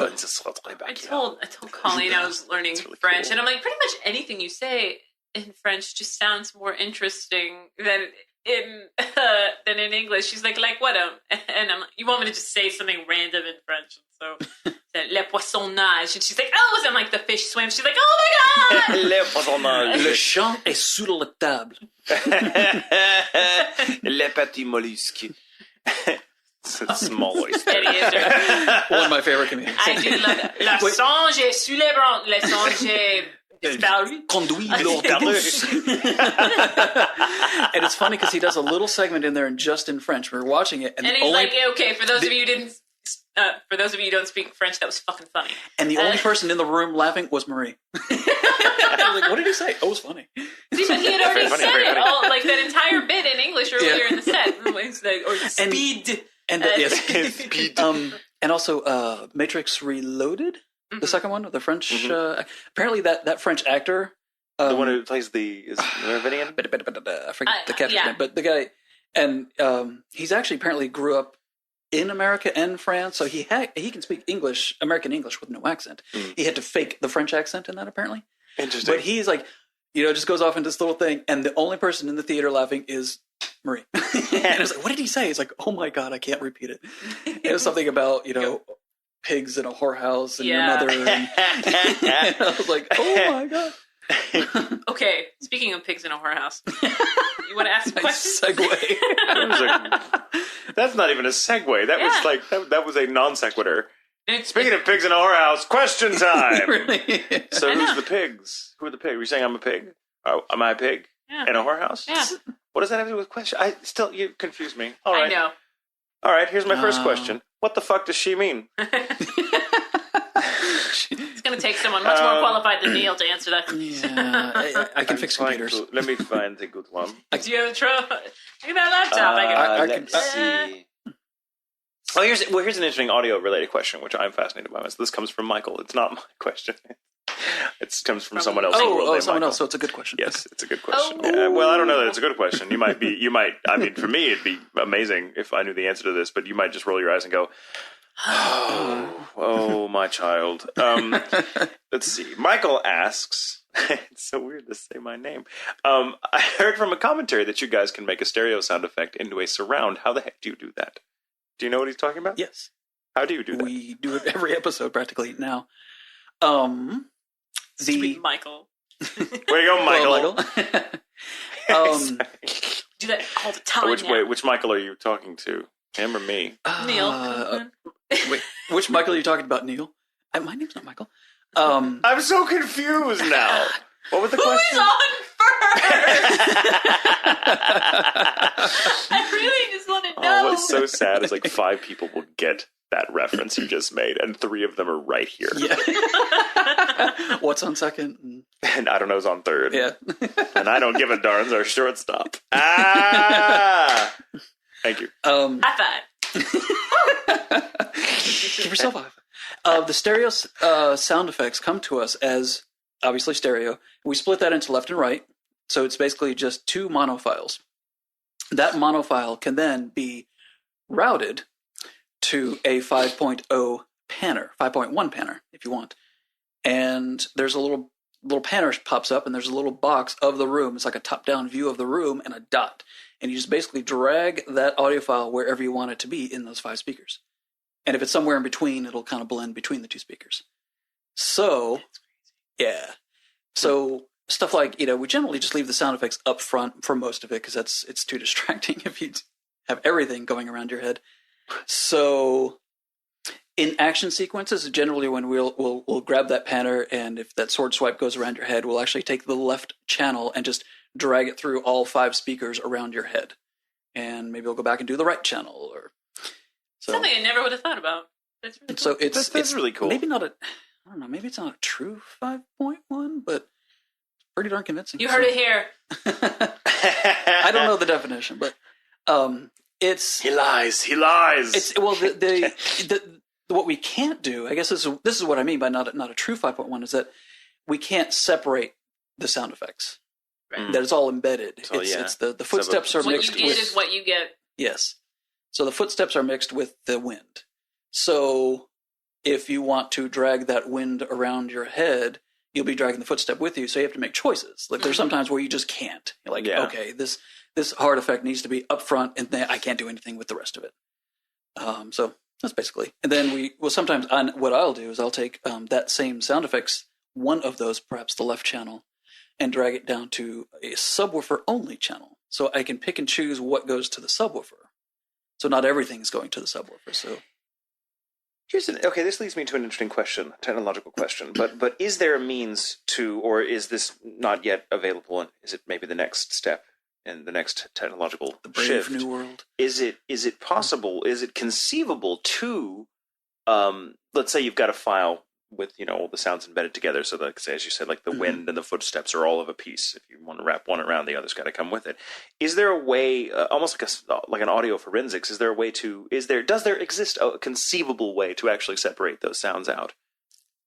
Colleen I was learning really French, cool. And I'm like, pretty much anything you say in French just sounds more interesting than in English. She's like what? And I'm like, you want me to just say something random in French? And so le poisson nage, and she's like, oh, and I'm like, the fish swim. She's like, oh my god, le poisson nage. Le champ est sous la table. Le petit mollusque. Small oyster. One of my favorite comedians. I do love that. La songe est sous les branches. La songe est conduit l'autobus. And it's funny because he does a little segment in there and just in French. We were watching it, and he's like, okay, for those of you who don't speak French, that was fucking funny. And the only person in the room laughing was Marie. I was like, what did he say? Oh, it was funny. See, but he had already said it all, like that entire bit in English earlier in the set. Or speed. Speed. And also Matrix Reloaded, the second one, the French. Apparently that French actor. The one who plays is Meridian? I forget the catcher's name. But the guy, and he's actually apparently grew up in America and France, so he can speak English, American English with no accent. He had to fake the French accent in that, apparently. Interesting. But he's like, just goes off into this little thing, and the only person in the theater laughing is Marie. And I was like, what did he say? He's like, oh my god, I can't repeat it. It was something about, pigs in a whorehouse and your mother. And I was like, oh my god. Okay, speaking of pigs in a whorehouse, you want to ask a question? Segue. That's not even a segue. That was like that was a non sequitur. Speaking of pigs in a whorehouse, question time. Really? So who's the pigs? Who are the pigs? Are you saying I'm a pig? Am I a pig in a whorehouse? Yeah. What does that have to do with question? You confuse me. All right. I know. All right. Here's my first question. What the fuck does she mean? It's going to take someone much more qualified than Neil to answer that. Yeah, I can fix computers. Let me find the good one. Do you have a Look at that laptop. Let's see. Oh, here's an interesting audio-related question, which I'm fascinated by. So this comes from Michael. It's not my question. It comes from someone else. Oh, someone else. So it's a good question. Yes, it's a good question. Yeah, well, I don't know that it's a good question. You might. I mean, for me, it'd be amazing if I knew the answer to this, but you might just roll your eyes and go, "Oh, my child." Let's see. Michael asks. It's so weird to say my name. I heard from a commentary that you guys can make a stereo sound effect into a surround. How the heck do you do that? Do you know what he's talking about? Yes. How do you do that? We do it every episode practically now. Sweet Michael. Way to go, Michael. Do that all the time. Which Michael are you talking to? Him or me? Neil. Wait, which Michael are you talking about, Neil? My name's not Michael. I'm so confused now. What was the question? Who is on first? I really just want to know. What's so sad is like 5 people will get that reference you just made, and 3 of them are right here. Yeah. What's on second? And I don't know who's on third. Yeah. And I don't give a darn's our shortstop. Ah! Thank you. High five. Give yourself a high five. The stereo sound effects come to us as obviously stereo. We split that into left and right, so it's basically just 2 mono files. That mono file can then be routed to a 5.0 panner, 5.1 panner, if you want. And there's a little panner pops up, and there's a little box of the room. It's like a top-down view of the room and a dot. And you just basically drag that audio file wherever you want it to be in those 5 speakers. And if it's somewhere in between, it'll kind of blend between the 2 speakers. So, yeah. So stuff like, we generally just leave the sound effects up front for most of it because it's too distracting if you have everything going around your head. So in action sequences, generally when we'll grab that panner, and if that sword swipe goes around your head, we'll actually take the left channel and just drag it through all 5 speakers around your head. And maybe we'll go back and do the right channel. Something I never would have thought about. That's really cool. So it's really cool. Maybe not I don't know, maybe it's not a true 5.1, but pretty darn convincing. You heard it here. I don't know the definition, but it's he lies. It's well the what we can't do. I guess this is what I mean by not a true 5.1 is that we can't separate the sound effects. Right. That it's all embedded. So, it's the footsteps are mixed. What you get is what you get. Yes. So the footsteps are mixed with the wind. So if you want to drag that wind around your head, you'll be dragging the footstep with you. So you have to make choices. Like there's sometimes where you just can't. You're like, okay, this hard effect needs to be up front, and then I can't do anything with the rest of it. So that's basically. And then sometimes what I'll do is I'll take that same sound effects, one of those, perhaps the left channel, and drag it down to a subwoofer only channel. So I can pick and choose what goes to the subwoofer. So not everything is going to the subwoofer. So this leads me to an interesting question, technological question. But is there a means to, or is this not yet available? And is it maybe the next step in the next technological shift? New world. Is it possible? Is it conceivable to, let's say you've got a file with all the sounds embedded together, so like as you said, like the wind and the footsteps are all of a piece. If you want to wrap one around, the other's got to come with it. Is there a way, almost like an audio forensics? Does there exist a conceivable way to actually separate those sounds out?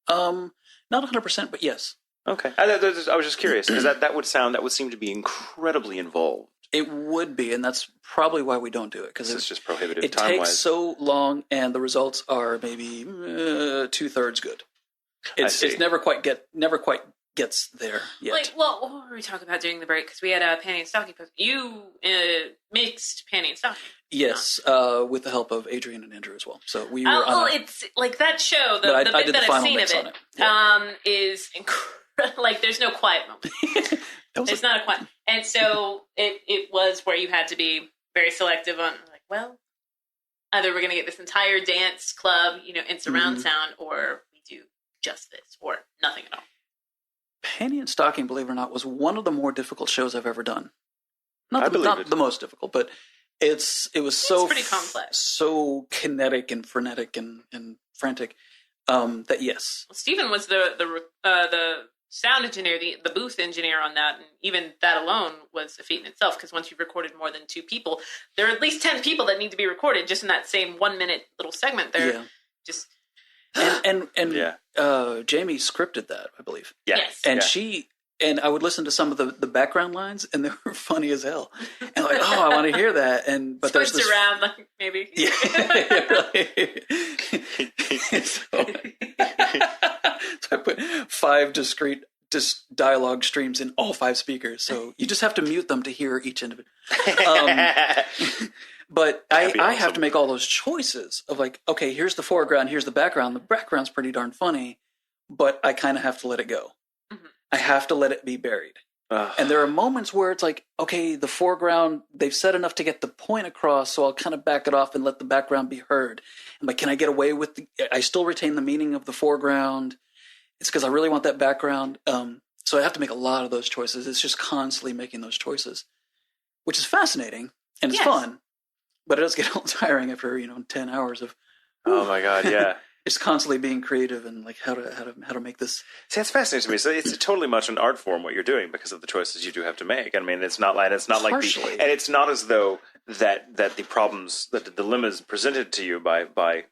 Not 100%, but yes. Okay, I was just curious because that would seem to be incredibly involved. It would be, and that's probably why we don't do it, because it's just prohibitive. It takes so long, and the results are maybe 2/3 good. It's never quite gets there yet. Like, well, what were we talking about during the break? Because we had a Panty and Stocking post. You mixed Panty and Stocking. Yes, with the help of Adrian and Andrew as well. So we were it's like that show. The bit that I've seen of it is incredible. Like, there's no quiet moment. It's not a quiet. And so it was where you had to be very selective on, like, well, either we're going to get this entire dance club, in surround sound, or we do just this, or nothing at all. Panty and Stocking, believe it or not, was one of the more difficult shows I've ever done. Not the most difficult, but it was so pretty complex, so kinetic and frenetic and frantic. That yes, well, Stephen was the sound engineer, the booth engineer on that, and even that alone was a feat in itself, because once you've recorded more than 2 people, there are at least 10 people that need to be recorded just in that same 1-minute little segment there. Yeah. Just and Jamie scripted that, I believe. Yeah. Yes. And I would listen to some of the background lines, and they were funny as hell. And like, I want to hear that. But there's this around, like, maybe. Yeah. So I put 5 discrete dialogue streams in all 5 speakers. So you just have to mute them to hear each end of it. But I have to make all those choices of, like, okay, here's the foreground, here's the background. The background's pretty darn funny, but I kind of have to let it go. Mm-hmm. I have to let it be buried. And there are moments where it's like, okay, the foreground, they've said enough to get the point across, so I'll kind of back it off and let the background be heard. I'm like, can I get away with I still retain the meaning of the foreground. It's because I really want that background. So I have to make a lot of those choices. It's just constantly making those choices, which is fascinating and it's fun, but it does get a little tiring after 10 hours of. Oh my God! Yeah, it's constantly being creative and like how to make this. See, that's fascinating to me. So it's totally much an art form what you're doing because of the choices you do have to make. I mean, it's not like and it's not as though that the problems, that the dilemmas presented to you by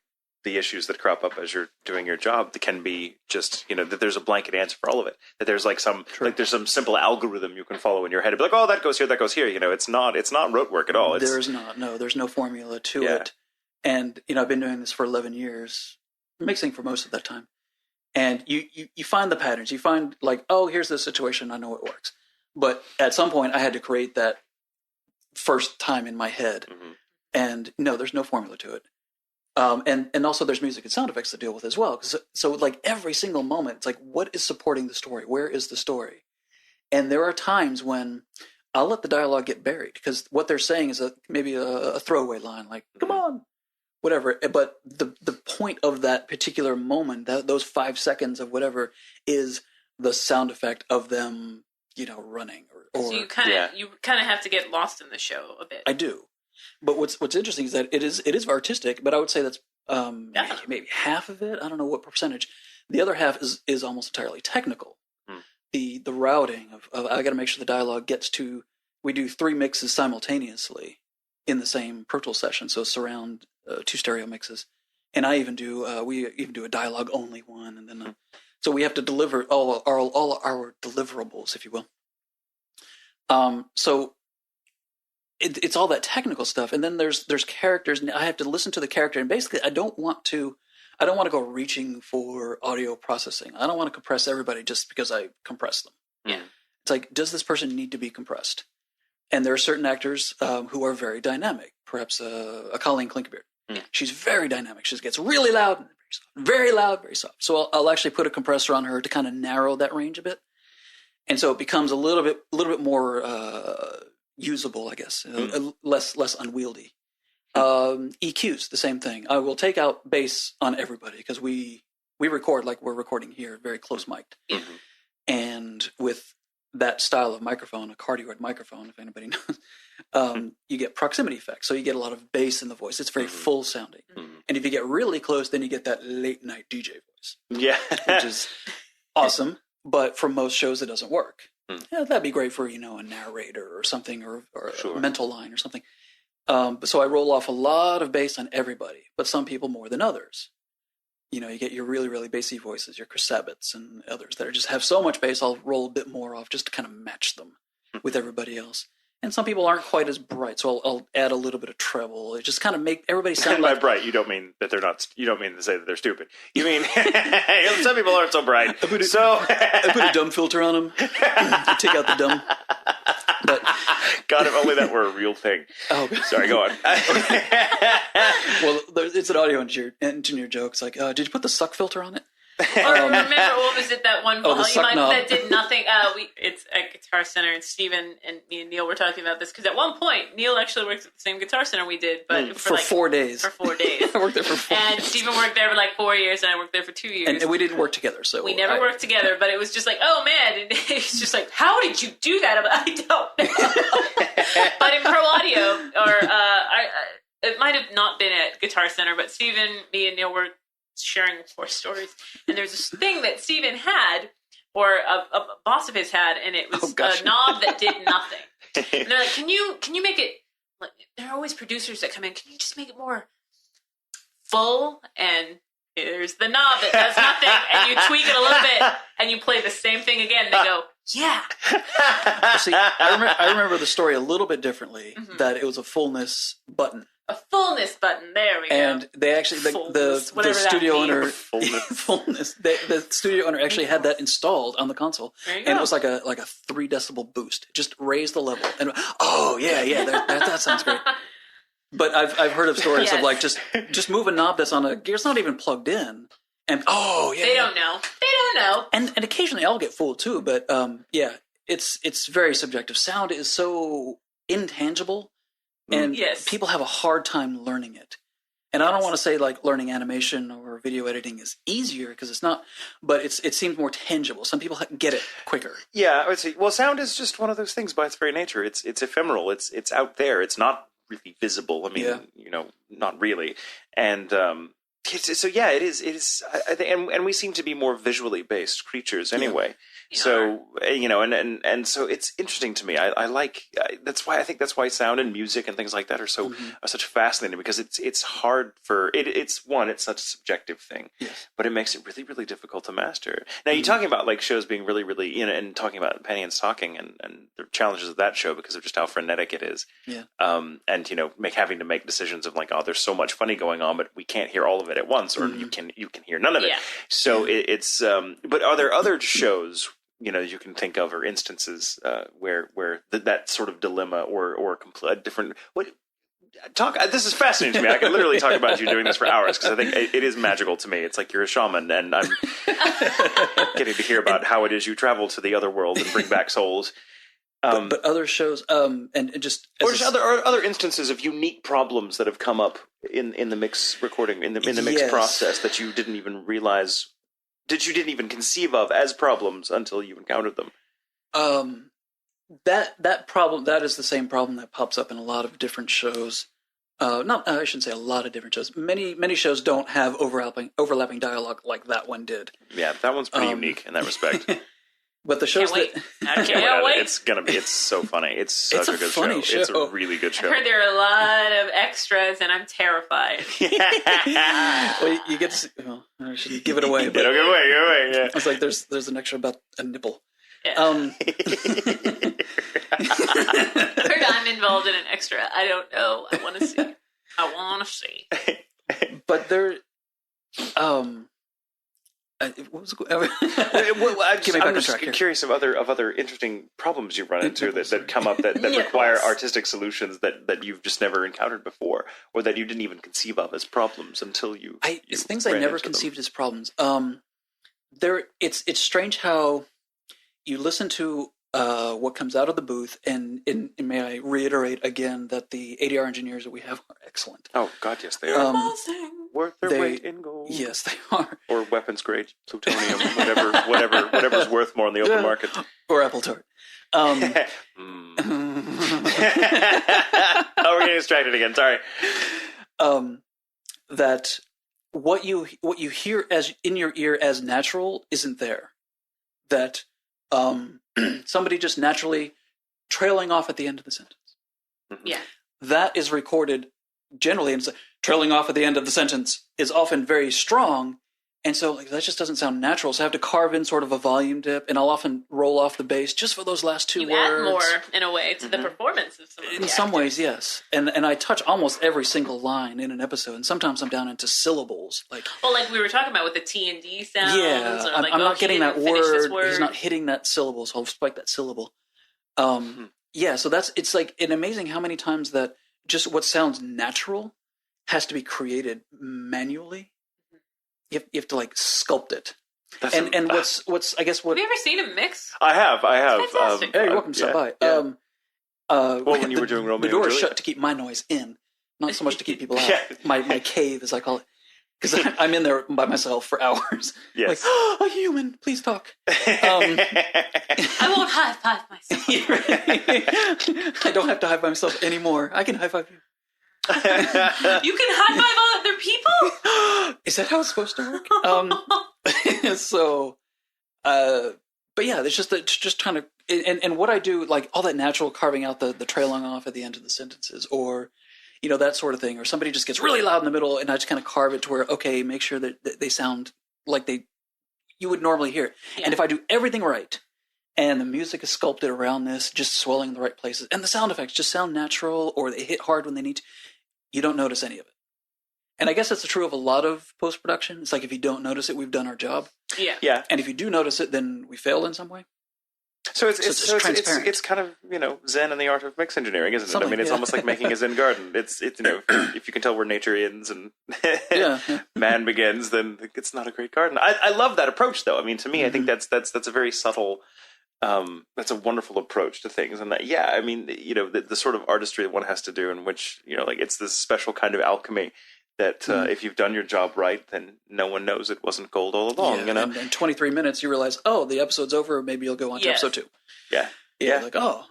the issues that crop up as you're doing your job that can be just, that there's a blanket answer for all of it. That there's like there's some simple algorithm you can follow in your head. It'd be like, oh, that goes here, that goes here. It's not rote work at all. There's no formula to it. And, I've been doing this for 11 years, mixing for most of that time. And you find the patterns. You find like, oh, here's this situation. I know it works. But at some point I had to create that first time in my head. Mm-hmm. And no, there's no formula to it. And also there's music and sound effects to deal with as well. So like every single moment, it's like, what is supporting the story? Where is the story? And there are times when I'll let the dialogue get buried because what they're saying is maybe a throwaway line, like, come on, whatever. But the point of that particular moment, those 5 seconds of whatever, is the sound effect of them, running. So you kind of have to get lost in the show a bit. I do. But what's interesting is that it is artistic, but I would say that's maybe half of it. I don't know what percentage. The other half is almost entirely technical. The routing of I got to make sure the dialogue gets to we do 3 mixes simultaneously in the same Pro Tools session, so surround 2 stereo mixes. And I even do we even do a dialogue only one, and then so we have to deliver all our deliverables, if you will. So it's all that technical stuff, and then there's characters, and I have to listen to the character, and basically I don't want to go reaching for audio processing. I don't want to compress everybody just because I compress them. Yeah, it's like, does this person need to be compressed? And there are certain actors who are very dynamic. Perhaps a Colleen Klinkenbeard. Yeah. She's very dynamic. She gets really loud and very soft. Very loud, very soft. So I'll actually put a compressor on her to kind of narrow that range a bit. And so it becomes a little bit more usable, I guess, less unwieldy. EQs, the same thing. I will take out bass on everybody because we record like we're recording here, very close mic'd. Mm-hmm. And with that style of microphone, a cardioid microphone, if anybody knows, you get proximity effects. So you get a lot of bass in the voice. It's very full sounding. Mm-hmm. And if you get really close, then you get that late night DJ voice. Yeah. Which is awesome. But for most shows, it doesn't work. Yeah, that'd be great for, a narrator or something, or a mental line or something. So I roll off a lot of bass on everybody, but some people more than others. You get your really, really bassy voices, your Chris Sabat's and others that just have so much bass, I'll roll a bit more off just to kind of match them with everybody else. And some people aren't quite as bright, so I'll add a little bit of treble. It just kind of make everybody sound by like... bright, you don't mean that they're not... You don't mean to say that they're stupid. You mean some people aren't so bright. I put a dumb filter on them to take out the dumb. But God, if only that were a real thing. Oh, sorry, go on. Well, it's an audio engineer joke. It's like, did you put the suck filter on it? Or remember, what was it, that one volume that did nothing? It's at Guitar Center, and Steven and me and Neil were talking about this, because at one point, Neil actually worked at the same Guitar Center we did, but for 4 days. For 4 days. I worked there for 4 days. And Steven worked there for like 4 years, and I worked there for 2 years. And we didn't work together, so... We never worked together, but it was just like, oh man, and it's just like, how did you do that? I don't know. But in Pro Audio, or it might have not been at Guitar Center, but Steven, me, and Neil were sharing war stories, and there's this thing that Steven had, or a boss of his had, and it was a knob that did nothing. And they're like, can you make it, like, there are always producers that come in, can you just make it more full? And here's the knob that does nothing, and you tweak it a little bit, and you play the same thing again, they go, yeah. Well, see, I remember the story a little bit differently, that it was a fullness button. A fullness button. There we go. And they actually, the studio owner, fullness. The studio owner actually had that installed on the console, and it was like a 3 decibel boost. Just raised the level, and that sounds great. But I've heard of stories of like just move a knob that's on a gear, it's not even plugged in, and they don't know. And occasionally I'll get fooled too, but it's very subjective. Sound is so intangible. And people have a hard time learning it. And I don't want to say like learning animation or video editing is easier, because it's not, but it seems more tangible. Some people get it quicker. Yeah, I would say, well, sound is just one of those things by its very nature. It's ephemeral. It's out there. It's not really visible. I mean, not really. And so yeah, it is. I think, and we seem to be more visually based creatures anyway. Yeah. So and so it's interesting to me. I like that's why sound and music and things like that are such fascinating, because it's hard for it. It's such a subjective thing, but it makes it really, really difficult to master. Now you're talking about like shows being really, really and talking about Penny and Stocking and the challenges of that show because of just how frenetic it is. Yeah. And having to make decisions of like, oh, there's so much funny going on, but we can't hear all of it at once, or you can hear none of it. So it's but are there other shows you can think of, or instances where that sort of dilemma or a different this is fascinating to me. I can literally talk about you doing this for hours, because I think it is magical to me. It's like you're a shaman, and I'm getting to hear about how it is you travel to the other world and bring back souls. But other shows, and just other instances of unique problems that have come up in the mix recording, in the mix process, that you didn't even realize, that you didn't even conceive of as problems until you encountered them. That problem, that is the same problem that pops up in a lot of different shows. I shouldn't say a lot of different shows. Many shows don't have overlapping dialogue like that one did. Yeah, that one's pretty unique in that respect. But the show's I can't wait. It's so funny. It's such a good funny show. It's a really good show. I heard there are a lot of extras, and I'm terrified. Well, you get to see, I shouldn't give it away. But Give it away. Yeah. I was like, there's an extra about a nipple. Yeah. I heard I'm involved in an extra. I don't know. I want to see. But there, what was I'm just curious of other interesting problems you run into that come up that require artistic solutions that you've just never encountered before, or that you didn't even conceive of as problems until you. It's things I never conceived as problems. It's strange how you listen to what comes out of the booth, and may I reiterate again that the ADR engineers that we have are excellent. Oh God, yes, they are. Worth their weight in gold. Yes, they are. Or weapons grade plutonium, whatever's worth more on the open market. Or apple tart. Oh, we're getting distracted again. Sorry. That what you hear as in your ear as natural isn't there. That somebody just naturally trailing off at the end of the sentence. Yeah. That is recorded generally, and trailing off at the end of the sentence is often very strong, and so that just doesn't sound natural. So I have to carve in sort of a volume dip, and I'll often roll off the bass just for those last two words. You add more, in a way, to the performance of some of the In some ways, yes. And I touch almost every single line in an episode, and sometimes I'm down into syllables. Like we were talking about with the T and D sounds. Yeah, or I'm not getting that word. He's not hitting that syllable, so I'll spike that syllable. Yeah, so it's like amazing how many times that just what sounds natural has to be created manually. You have to like sculpt it. And what's I guess what have you ever seen him mix? I have. Fantastic. Hey, you're welcome to stop by. Yeah. When you were doing Romeo the door and is Juliet. shut to keep my noise in, not so much to keep people out. My cave, as I call it, because I'm in there by myself for hours. Yes. Like, a human, please talk. I won't high five myself. I don't have to high five myself anymore. I can high five you. You can high five other people? Is that how it's supposed to work? But yeah, it's just trying to, and what I do, like all that natural carving out the trailing off at the end of the sentences, or that sort of thing, or somebody just gets really loud in the middle, and I just kind of carve it to where, okay, make sure that they sound like you would normally hear it. Yeah. And if I do everything right, and the music is sculpted around this, just swelling in the right places, and the sound effects just sound natural, or they hit hard when they need to, you don't notice any of it. And I guess that's true of a lot of post-production. It's like if you don't notice it, we've done our job. Yeah. And if you do notice it, then we failed in some way. So it's transparent. It's kind of Zen and the art of mix engineering, isn't it? I mean, it's almost like making a Zen garden. It's if you can tell where nature ends and man begins, then it's not a great garden. I love that approach, though. I mean, to me, I think that's a very subtle. That's a wonderful approach to things, and that I mean, the sort of artistry that one has to do, in which like it's this special kind of alchemy. That if you've done your job right, then no one knows it wasn't gold all along. And in 23 minutes, you realize, the episode's over. Maybe you'll go on to episode 2. Yeah. Like, oh,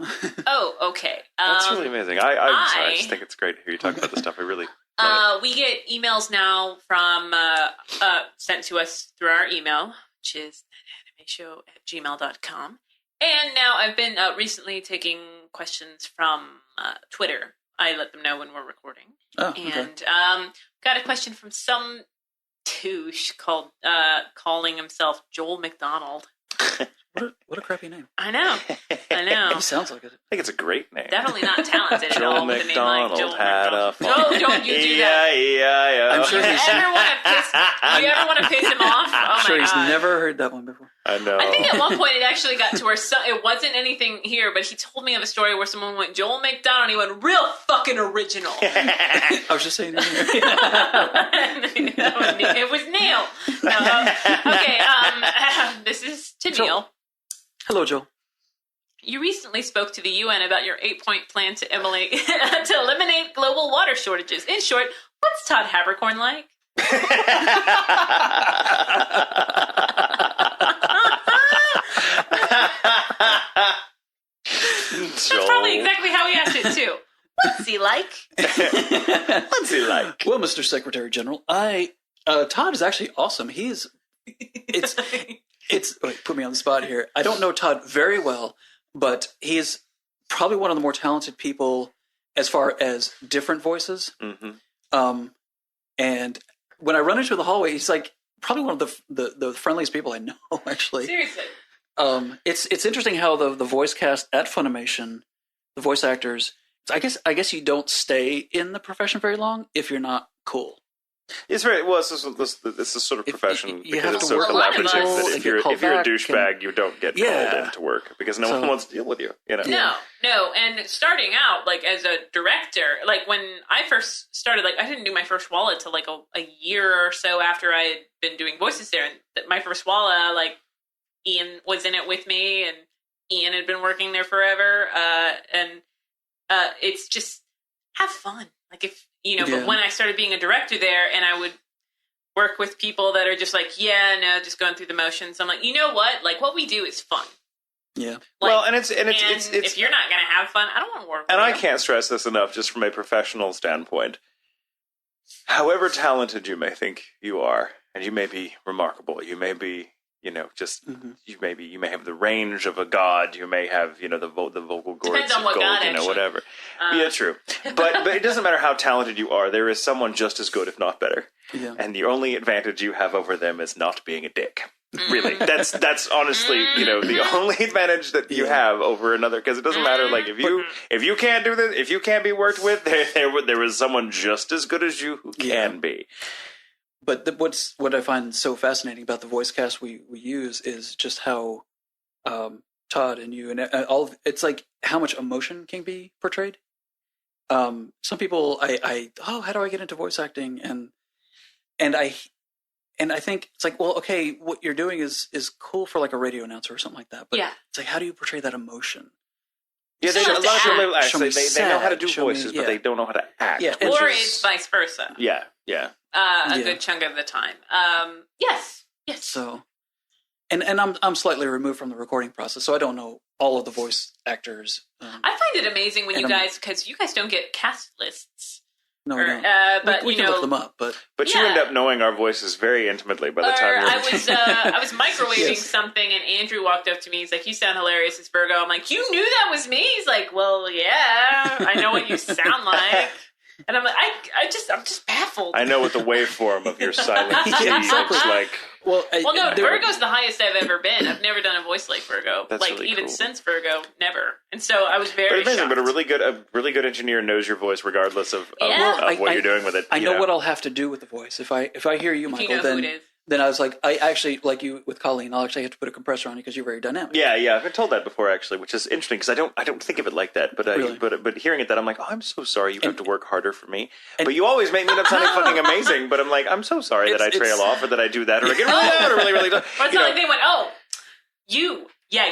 okay. That's really amazing. I just think it's great to hear you talk about this stuff. I really love it. We get emails now from sent to us through our email, which is animeshow@gmail.com. And now I've been recently taking questions from Twitter. I let them know when we're recording. Oh, okay. And got a question from some douche called calling himself Joel McDonald. What a crappy name. I know. He sounds like it. I think it's a great name. Definitely not talented at all with a name like Joel McDonald. Oh, don't you do that. Yeah. I'm sure Do you ever want to piss him off? I'm sure he's never heard that one before. I know. I think at one point it actually got to where it wasn't anything here, but he told me of a story where someone went, Joel McDonald, and he went, real fucking original. I was just saying that. It was Neil. Okay, this is to Neil. Hello, Joel. You recently spoke to the UN about your 8-point plan to eliminate global water shortages. In short, what's Todd Habercorn like? That's probably exactly how he asked it, too. What's he like? What's he like? Well, Mr. Secretary General, Todd is actually awesome. He's Put me on the spot here. I don't know Todd very well, but he is probably one of the more talented people as far as different voices. Mm-hmm. And when I run into the hallway, he's like probably one of the friendliest people I know, actually. Seriously. It's interesting how the voice cast at Funimation, the voice actors, I guess you don't stay in the profession very long if you're not cool. It's very well. It's a sort of profession because it's so work collaborative that if you're a douchebag, you don't get called into work because no one wants to deal with you. You know? No. And starting out, like as a director, like when I first started, like I didn't do my first Walla till like a year or so after I had been doing voices there. And my first Walla, like Ian was in it with me, and Ian had been working there forever. And it's just have fun. Like if. But when I started being a director there and I would work with people that are just like, just going through the motions. I'm like, you know what? Like what we do is fun. Yeah. Like, it's if you're not going to have fun, I don't want to work with you. And I can't stress this enough just from a professional standpoint. However talented you may think you are, and you may be remarkable, you may be, you may have the range of a god, you may have, the vocal cords of gold, god, whatever. Yeah, true. But it doesn't matter how talented you are. There is someone just as good, if not better. Yeah. And the only advantage you have over them is not being a dick. Really, that's honestly, the only advantage that you have over another, because it doesn't matter. Like if you can't do this, if you can't be worked with, there is someone just as good as you who can be. But what I find so fascinating about the voice cast we use is just how Todd and you and all of, it's like how much emotion can be portrayed. Some people how do I get into voice acting and I think it's like, well, okay, what you're doing is cool for like a radio announcer or something like that, but it's like, how do you portray that emotion? Yeah, a lot of people actually they know how to do voices, but they don't know how to act. Yeah, or it's vice versa. Yeah. A good chunk of the time. Yes. So, and I'm slightly removed from the recording process, so I don't know all of the voice actors. I find it amazing when because you guys don't get cast lists. No, we don't. But we can look them up, but you end up knowing our voices very intimately by the time you're. I was microwaving something, and Andrew walked up to me. He's like, "You sound hilarious as Virgo." I'm like, "You knew that was me?" He's like, "Well, yeah, I know what you sound like." And I'm like, I'm just baffled. I know what the waveform of your silent T looks like. Well, no, Virgo's the highest I've ever been. I've never done a voice like Virgo. That's really even cool. Since Virgo, never. And so I was very shocked. But a really good engineer knows your voice regardless of what you're doing with it. I know what I'll have to do with the voice. If I hear you, Michael, then I was like, I actually, like you with Colleen, I'll actually have to put a compressor on you because you're very dynamic. Yeah, I've been told that before, actually, which is interesting because I don't think of it like that. But really? but hearing it, that I'm like, oh, I'm so sorry you have to work harder for me. But you always make me end up sounding fucking amazing. But I'm like, I'm so sorry that I trail off or that I do that or I get really loud or really loud. But it's not like they went,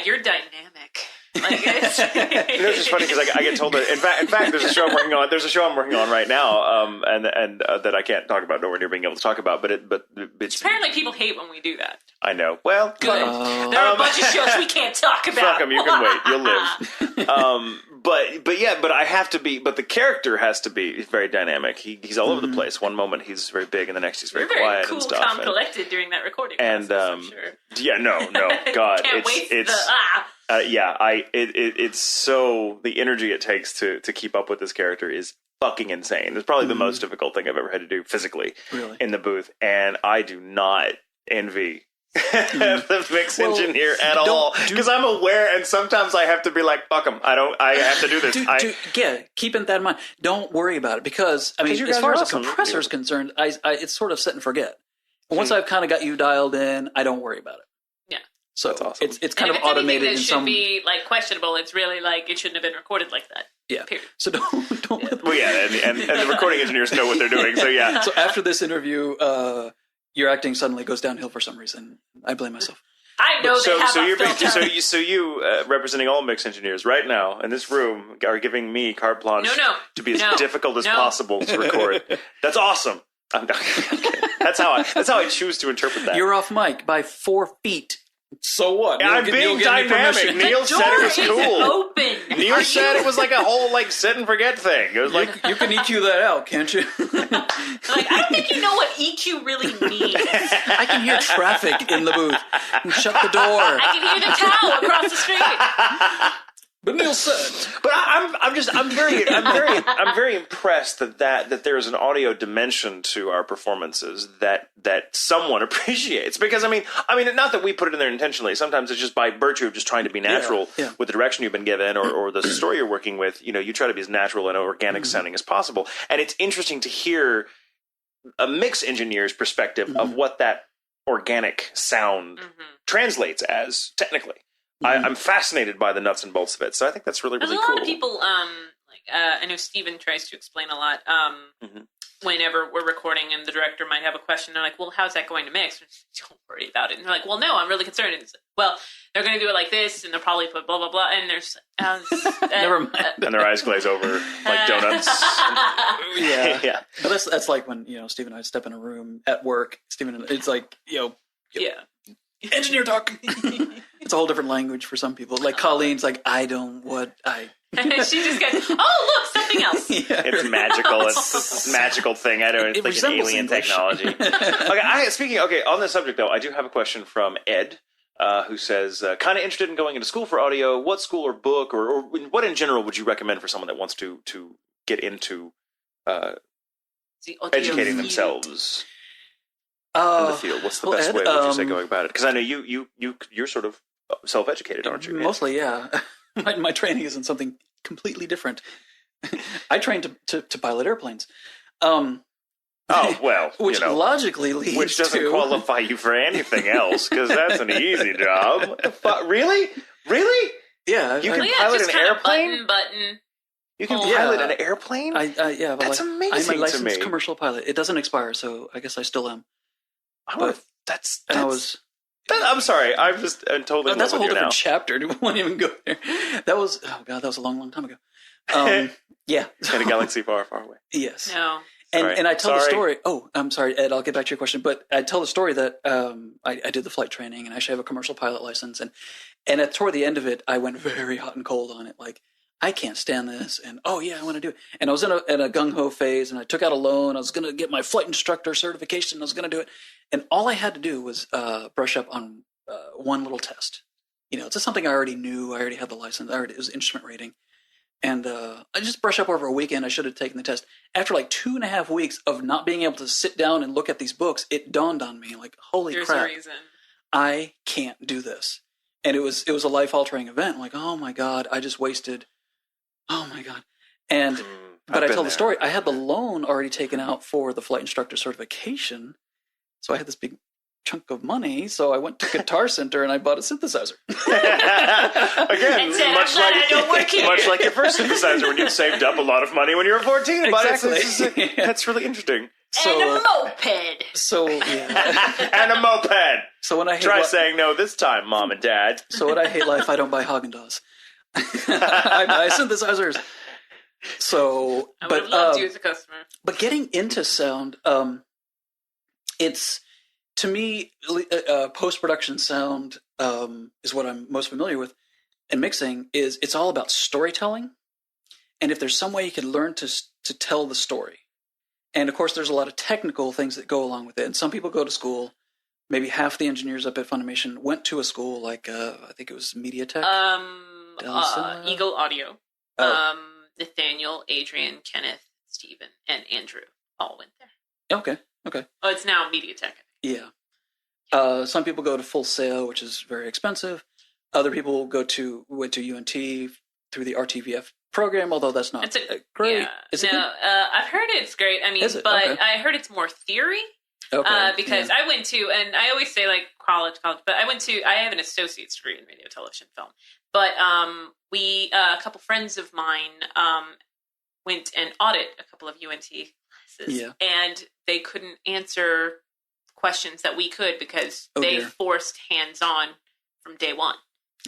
you're dynamic. Like it's just funny because I get told that. In fact, there's a show I'm working on. There's a show I'm working on right now, and that I can't talk about, nowhere near being able to talk about. But it's apparently people hate when we do that. I know. Well, good. There are a bunch of shows we can't talk about. Fuck them. You can wait. You'll live. But I have to be. But the character has to be very dynamic. He's all over the place. One moment he's very big, and the next he's very quiet cool, and stuff. Calm, collected during that recording. And process, I'm sure. Yeah, no, God, can't wait it's so the energy it takes to keep up with this character is fucking insane. It's probably the most difficult thing I've ever had to do physically in the booth, and I do not envy the mix engineer at all because I'm aware, and sometimes I have to be like, fuck them. I have to do this. Keeping that in mind. Don't worry about it because I mean, as far as the compressor is concerned, it's sort of set and forget. Once I've kind of got you dialed in, I don't worry about it. So that's awesome. It's kind of automated in some. Should be like questionable. It's really like it shouldn't have been recorded like that. Yeah. Period. So don't. Yeah. Well, and the recording engineers know what they're doing. So yeah. So after this interview, your acting suddenly goes downhill for some reason. I blame myself. I know So you representing all mix engineers right now in this room are giving me carte blanche to be as difficult as possible to record. That's awesome. That's how I choose to interpret that. You're off mic by 4 feet. So what? I'm being dynamic. Neil said it was cool. Open. Neil said it was like a whole sit and forget thing. It was like you can EQ that out, can't you? I don't think you know what EQ really means. I can hear traffic in the booth. Shut the door. I can hear the towel across the street. But Neil said. But I'm very impressed that there is an audio dimension to our performances that someone appreciates. Because I mean, not that we put it in there intentionally. Sometimes it's just by virtue of just trying to be natural with the direction you've been given or the story you're working with. You try to be as natural and organic sounding as possible. And it's interesting to hear a mix engineer's perspective of what that organic sound translates as technically. I'm fascinated by the nuts and bolts of it, so I think that's really, really cool. There's a lot of people, I know Steven tries to explain a lot whenever we're recording and the director might have a question. They're like, well, how's that going to mix? Don't worry about it. And they're like, well, no, I'm really concerned. And well, they're going to do it like this, and they'll probably put blah, blah, blah. And there's... Never mind. And their eyes glaze over like donuts. Yeah. But that's like when, Steven and I step in a room at work. Steven, it's like, Yeah. Engineer talk. It's a whole different language for some people. Like Colleen's like, I don't what I. She just goes, oh look, something else. It's magical. It's a magical thing. I don't. It's like an alien English. Technology. Okay. On this subject though, I do have a question from Ed, who says, kind of interested in going into school for audio. What school or book or what in general would you recommend for someone that wants to get into educating themselves? In the field, what's the best way would you say going about it? Because I know you're sort of self-educated, aren't you? Mostly, yeah. My training isn't something completely different. I trained to pilot airplanes. Which logically leads which doesn't qualify you for anything else because that's an easy job. What the fuck? Really? Yeah, you can pilot an airplane. Button. You can pilot an airplane. That's amazing. I'm a licensed to me. Commercial pilot. It doesn't expire, so I guess I still am. I'm sorry. I'm just totally. That's a whole different chapter. We won't even go there. That was that was a long time ago. Yeah, in a galaxy far, far away. Yes. No. And I tell the story. Oh, I'm sorry, Ed. I'll get back to your question, but I tell the story that I did the flight training and I actually have a commercial pilot license, and toward the end of it, I went very hot and cold on it, like. I can't stand this, and I want to do it. And I was in a gung-ho phase, and I took out a loan. I was going to get my flight instructor certification. I was going to do it. And all I had to do was brush up on one little test. It's just something I already knew. I already had the license. It was instrument rating. And I just brushed up over a weekend. I should have taken the test. After like 2.5 weeks of not being able to sit down and look at these books, it dawned on me, like, holy crap. There's a reason. I can't do this. And it was a life-altering event. Like, oh, my God, I just wasted... Oh my God. But I tell the story, I had the loan already taken out for the flight instructor certification. So I had this big chunk of money. So I went to Guitar Center and I bought a synthesizer. Again, much like your first synthesizer when you saved up a lot of money when you were 14. Exactly. That's really interesting. And a moped. And a moped. So when I try saying no this time, Mom and Dad. So when I hate life, I don't buy Haagen-Dazs. I buy synthesizers. So, I would have loved you as a customer. But getting into sound, it's to me post-production sound is what I'm most familiar with, and mixing is it's all about storytelling. And if there's some way you can learn to tell the story, and of course there's a lot of technical things that go along with it. And some people go to school. Maybe half the engineers up at Funimation went to a school like I think it was MediaTek. Eagle Audio. Nathaniel, Adrian, Kenneth, Stephen, and Andrew all went there. Okay. Oh, it's now MediaTek. Yeah. Some people go to Full Sail, which is very expensive. Other people went to UNT through the RTVF program, although that's not great. Yeah. Is it good? I've heard it's great. I mean, but okay. I heard it's more theory. Okay. Because I went to, and I always say like college, but I have an associate's degree in radio, television, film. But a couple friends of mine went and audit a couple of UNT classes, and they couldn't answer questions that we could because they forced hands-on from day one.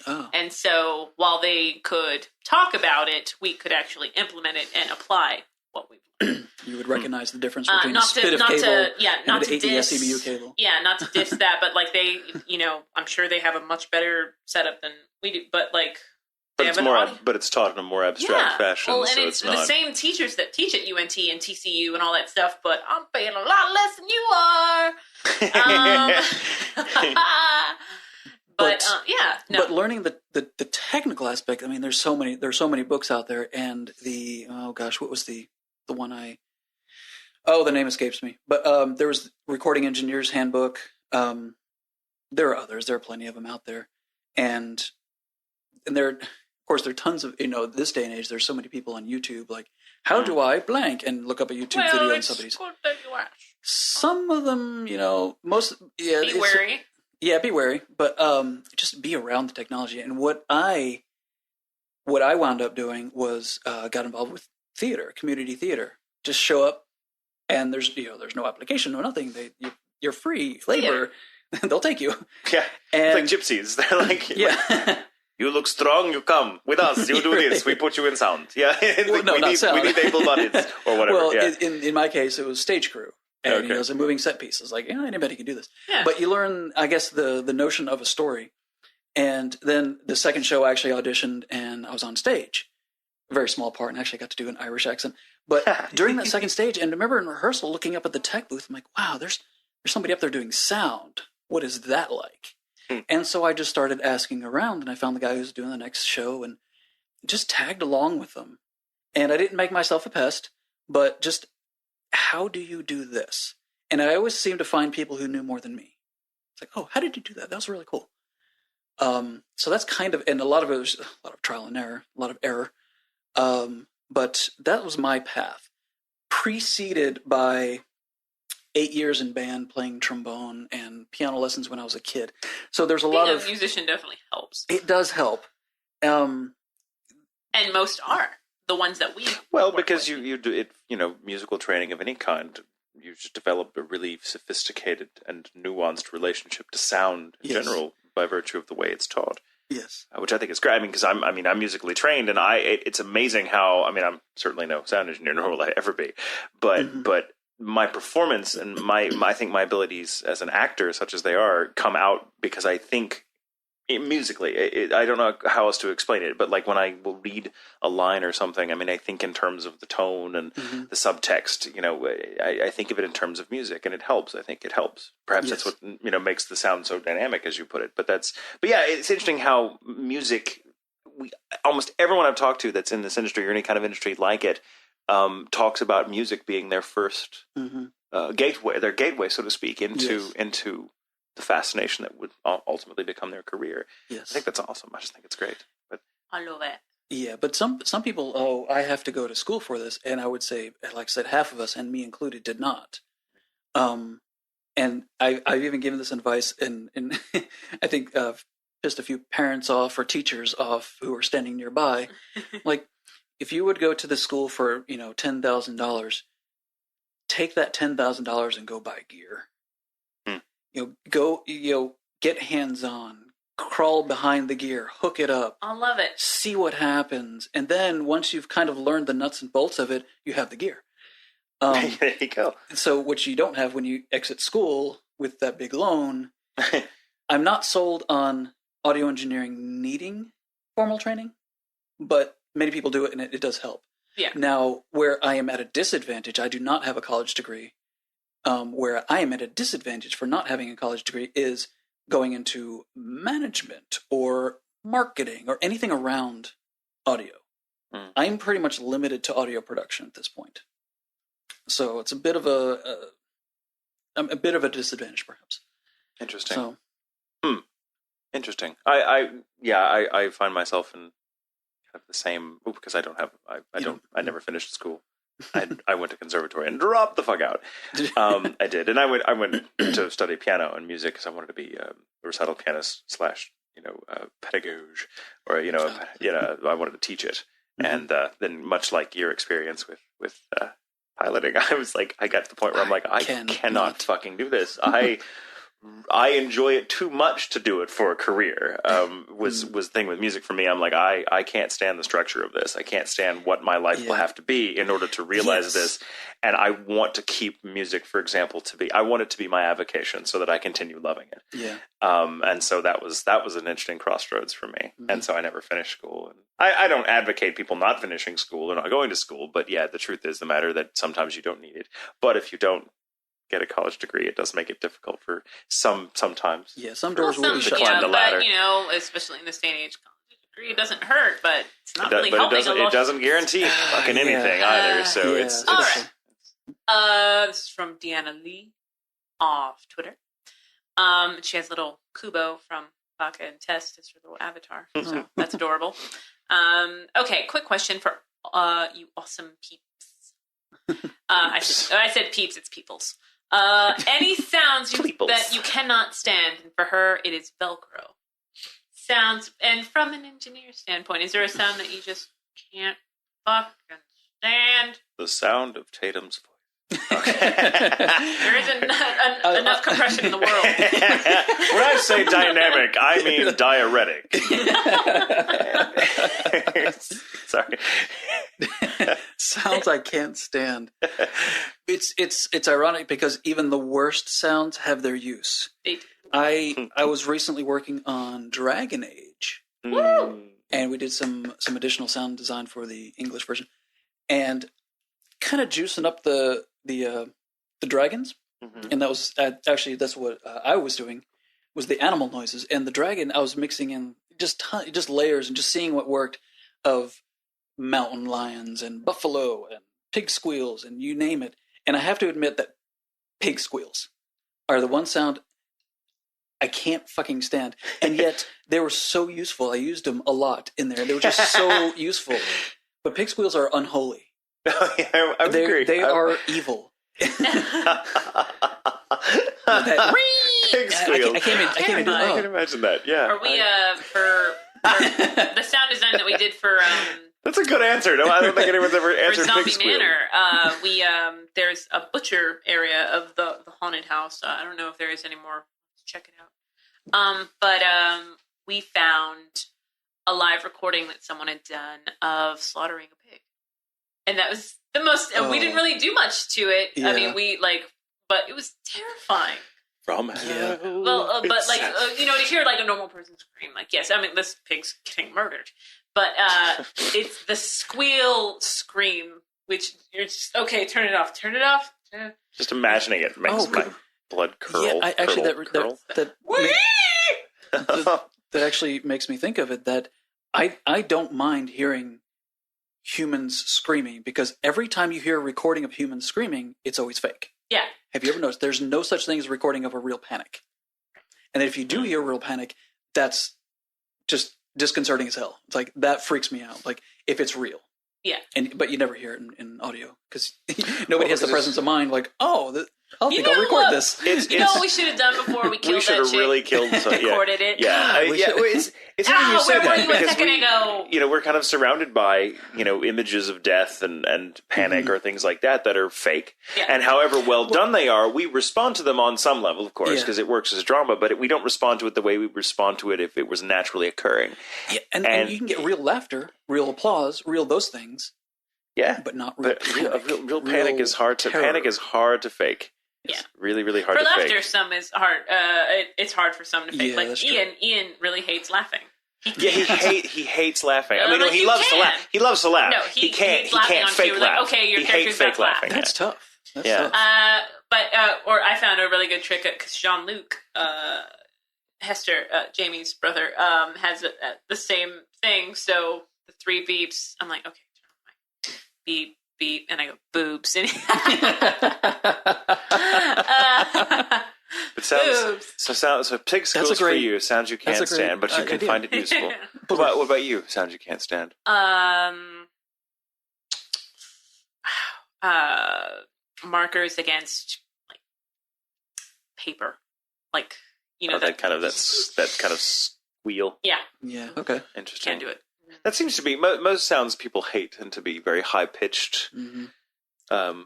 Oh. And so while they could talk about it, we could actually implement it and apply what we've you would recognize the difference between a SPDIF cable and an AES EBU cable. Yeah, not to diss that, but like they, I'm sure they have a much better setup than we do. But like, but it's taught in a more abstract fashion. Well, and so it's the same teachers that teach at UNT and TCU and all that stuff. But I'm paying a lot less than you are. But learning the technical aspect. I mean, there's so many books out there, and what was the one the name escapes me. But there was Recording Engineer's Handbook. There are others. There are plenty of them out there, and there, of course, there are tons of this day and age. There's so many people on YouTube. Like, how do I blank and look up a YouTube video on somebody's. Some of them, most be wary. Yeah, be wary, but just be around the technology. And what I wound up doing was got involved with theater, community theater. Just show up, and there's no application, no nothing. You're free labor. They'll take you. Yeah, and, it's like gypsies. They're like, you look strong. You come with us. You do this. We put you in sound. Yeah, we need able bodies or whatever. Well, in my case, it was stage crew. And it was a moving set piece. It's like, anybody can do this. Yeah. But you learn, I guess, the notion of a story. And then the second show, I actually auditioned, and I was on stage. A very small part, and actually got to do an Irish accent. But during that second stage, and I remember in rehearsal looking up at the tech booth, I'm like, wow, there's somebody up there doing sound. What is that like? And so I just started asking around, and I found the guy who was doing the next show and just tagged along with them. And I didn't make myself a pest, but just, how do you do this? And I always seemed to find people who knew more than me. It's like, oh, how did you do that? That was really cool. So that's kind of, and a lot of it was a lot of trial and error, a lot of error. But that was my path, preceded by 8 years in band playing trombone and piano lessons when I was a kid. So there's lot of... Being a musician definitely helps. It does help. And most are. The ones that we because you do it, musical training of any kind, you just develop a really sophisticated and nuanced relationship to sound in general by virtue of the way it's taught. Yes, which I think is great. I mean, because I'm musically trained, and it's amazing how I'm certainly no sound engineer, nor will I ever be, but my performance and I think my abilities as an actor, such as they are, come out because I think. Musically, I don't know how else to explain it, but like when I will read a line or something, I think in terms of the tone and the subtext. I think of it in terms of music, and it helps. I think it helps. Perhaps that's what makes the sound so dynamic, as you put it. But yeah, it's interesting how music. Almost everyone I've talked to that's in this industry or any kind of industry like it talks about music being their first gateway, their gateway, so to speak, into the fascination that would ultimately become their career. Yes. I think that's awesome. I just think it's great. But I love it. Yeah, but some people, I have to go to school for this, and I would say, like I said, half of us, and me included, did not. And I've even given this advice, and I think pissed a few parents off or teachers off who are standing nearby. Like, if you would go to the school for $10,000, take that $10,000 and go buy gear. Go, get hands-on, crawl behind the gear, hook it up. I love it. See what happens. And then once you've kind of learned the nuts and bolts of it, you have the gear. There you go. So what you don't have when you exit school with that big loan, I'm not sold on audio engineering needing formal training, but many people do it, and it does help. Yeah. Now, where I am at a disadvantage, I do not have a college degree. Where I am at a disadvantage for not having a college degree is going into management or marketing or anything around audio. I'm pretty much limited to audio production at this point. So it's a bit of a disadvantage, perhaps. Interesting. So, interesting. I find myself in kind of the same because I never finished school. I went to conservatory and dropped the fuck out. I did, and I went to study piano and music because I wanted to be a recital pianist / pedagogue, or I wanted to teach it. And then, much like your experience with piloting, I was like, I got to the point where I'm like, I cannot fucking do this. I I enjoy it too much to do it for a career. Was the thing with music for me. I'm like, I can't stand the structure of this. I can't stand what my life will have to be in order to realize this. And I want to keep music, for example, I want it to be my avocation so that I continue loving it. Yeah. And so that was an interesting crossroads for me. Mm-hmm. And so I never finished school. And I don't advocate people not finishing school or not going to school, but yeah, the truth is the matter that sometimes you don't need it. But if you don't get a college degree, it does make it difficult for sometimes. Yeah, some doors will be shut. Yeah, but especially in this day and age, college degree doesn't hurt, but it's not really helping. It doesn't guarantee fucking anything either. So it's all right. This is from Deanna Lee off Twitter. She has little Kubo from Baka and Test as her little avatar. So that's adorable. Okay, quick question for you awesome peeps. I said peeps, it's peoples. Any sounds that you cannot stand? And for her, it is Velcro. Sounds, and from an engineer standpoint, is there a sound that you just can't fucking stand? The sound of Tatum's voice. Okay. There isn't enough compression in the world. When I say dynamic, I mean diuretic. Sorry. Sounds I can't stand. It's ironic because even the worst sounds have their use. I was recently working on Dragon Age. Woo! And we did some additional sound design for the English version. And kind of juicing up the dragons, and that was actually that's what I was doing, was the animal noises. And the dragon, I was mixing in just layers and just seeing what worked of mountain lions and buffalo and pig squeals and you name it. And I have to admit that pig squeals are the one sound I can't fucking stand, and yet they were so useful. I used them a lot in there. They were just so useful. But pig squeals are unholy. Yeah, I agree. They are evil. Pig squeals. I can't even do that. I can imagine that. Yeah. Are we for the sound design that we did for That's a good answer. No, I don't think anyone's ever answered Zombie pig squeal. Manor. We there's a butcher area of the haunted house. I don't know if there is any more. Check it out. But we found a live recording that someone had done of slaughtering a pig. And that was the most, we didn't really do much to it. Yeah. I mean, but it was terrifying. From hell. Well, but to hear like a normal person scream, like, yes, I mean, this pig's getting murdered. But it's the squeal scream, which you're just, okay, turn it off. Just imagining it makes my blood curl. Yeah, curl. That actually makes me think of it, that I don't mind hearing humans screaming, because every time you hear a recording of humans screaming, it's always fake. Yeah. Have you ever noticed there's no such thing as a recording of a real panic? And if you do hear real panic, that's just disconcerting as hell. It's like, that freaks me out. Like, if it's real. Yeah. But you never hear it in audio, because nobody has the presence of mind like, I'll record this. You know what we should have done before we killed that chick? We should have really killed recorded it. Yeah. It's interesting you said that, because we're kind of surrounded by, images of death and panic or things like that are fake. Yeah. And however well done they are, we respond to them on some level, of course, because it works as drama, but we don't respond to it the way we respond to it if it was naturally occurring. Yeah, and you can get real laughter, real applause, real those things. Yeah. But not real panic. Real panic is hard to fake. It's really, really hard to fake. For laughter, some is hard. It's hard for some to fake. Yeah, like Ian really hates laughing. He hates laughing. I mean, he loves to laugh. He loves to laugh. No, he can't fake laugh. Like, okay, your character's not laughing. That's tough. But I found a really good trick because Jean-Luc, Hester, Jamie's brother, has the same thing. So the 3 beeps. I'm like, okay, turn on my beep. Beep, and I go boobs. And so pig squeals for you, sounds you can't stand, but you can find it useful. What about you? Sounds you can't stand. Markers against like paper, like that kind of squeal. Yeah. Okay. Interesting. Can't do it. That seems to be most sounds people hate tend to be very high pitched,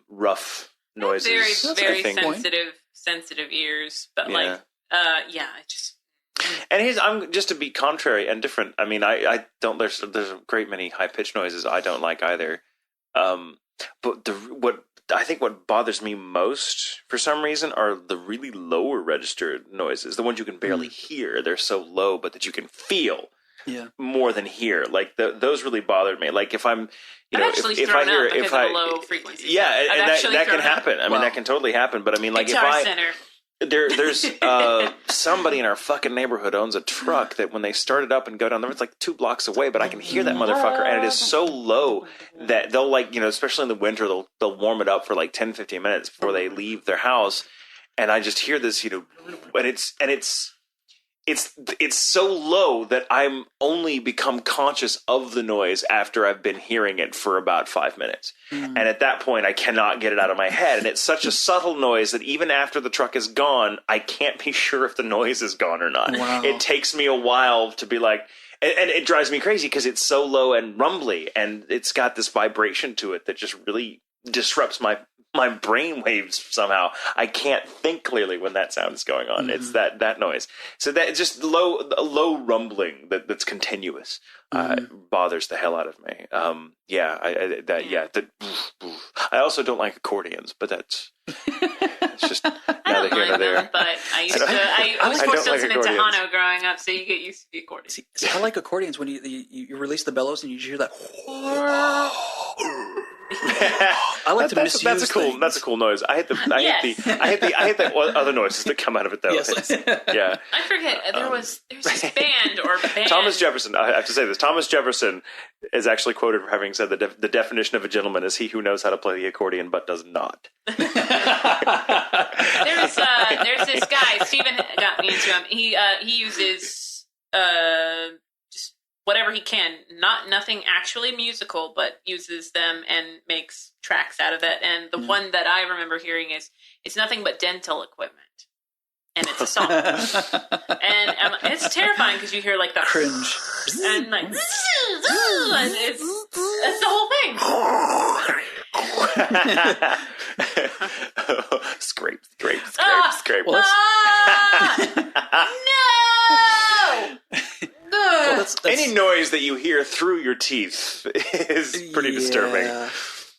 rough noises. Very, very sensitive ears. But like I just. And I'm just to be contrary and different. I mean, I don't. There's a great many high pitched noises I don't like either. But what bothers me most for some reason are the really lower registered noises, the ones you can barely hear. They're so low, but that you can feel more than hear. Like those really bothered me. Like if I'm, if I hear low frequencies. Yeah, and that can happen. I mean, that can totally happen. But I mean, like Guitar Center. There's somebody in our fucking neighborhood owns a truck that when they start it up and go down there, it's like 2 blocks away, but I can hear that motherfucker, and it is so low that they'll especially in the winter, they'll warm it up for like 10, 15 minutes before they leave their house, and I just hear this, and it's so low that I'm only become conscious of the noise after I've been hearing it for about 5 minutes. And at that point, I cannot get it out of my head. And it's such a subtle noise that even after the truck is gone, I can't be sure if the noise is gone or not. Wow. It takes me a while to be like, and it drives me crazy because it's so low and rumbly, and it's got this vibration to it that just really disrupts my brain waves somehow. I can't think clearly when that sound is going on. It's that noise. So that just low rumbling that's continuous bothers the hell out of me. I also don't like accordions, but it's just neither here nor there. But I was forced to listen to Tejano growing up, so you get used to the accordion. See, I like accordions when you release the bellows and you hear that. I like to misuse that's a cool noise. I hate the other noises that come out of it though. Yes. Yeah. I forget there's this band. Thomas Jefferson. I have to say this. Thomas Jefferson is actually quoted for having said that the definition of a gentleman is he who knows how to play the accordion but does not. There's this guy. Stephen got me into him. He uses just whatever he can, nothing actually musical, but uses them and makes tracks out of it. And the one that I remember hearing is it's nothing but dental equipment, and it's a song. And it's terrifying because you hear like the cringe and like and it's the whole thing. Scrape. No. So that's any noise that you hear through your teeth is pretty disturbing.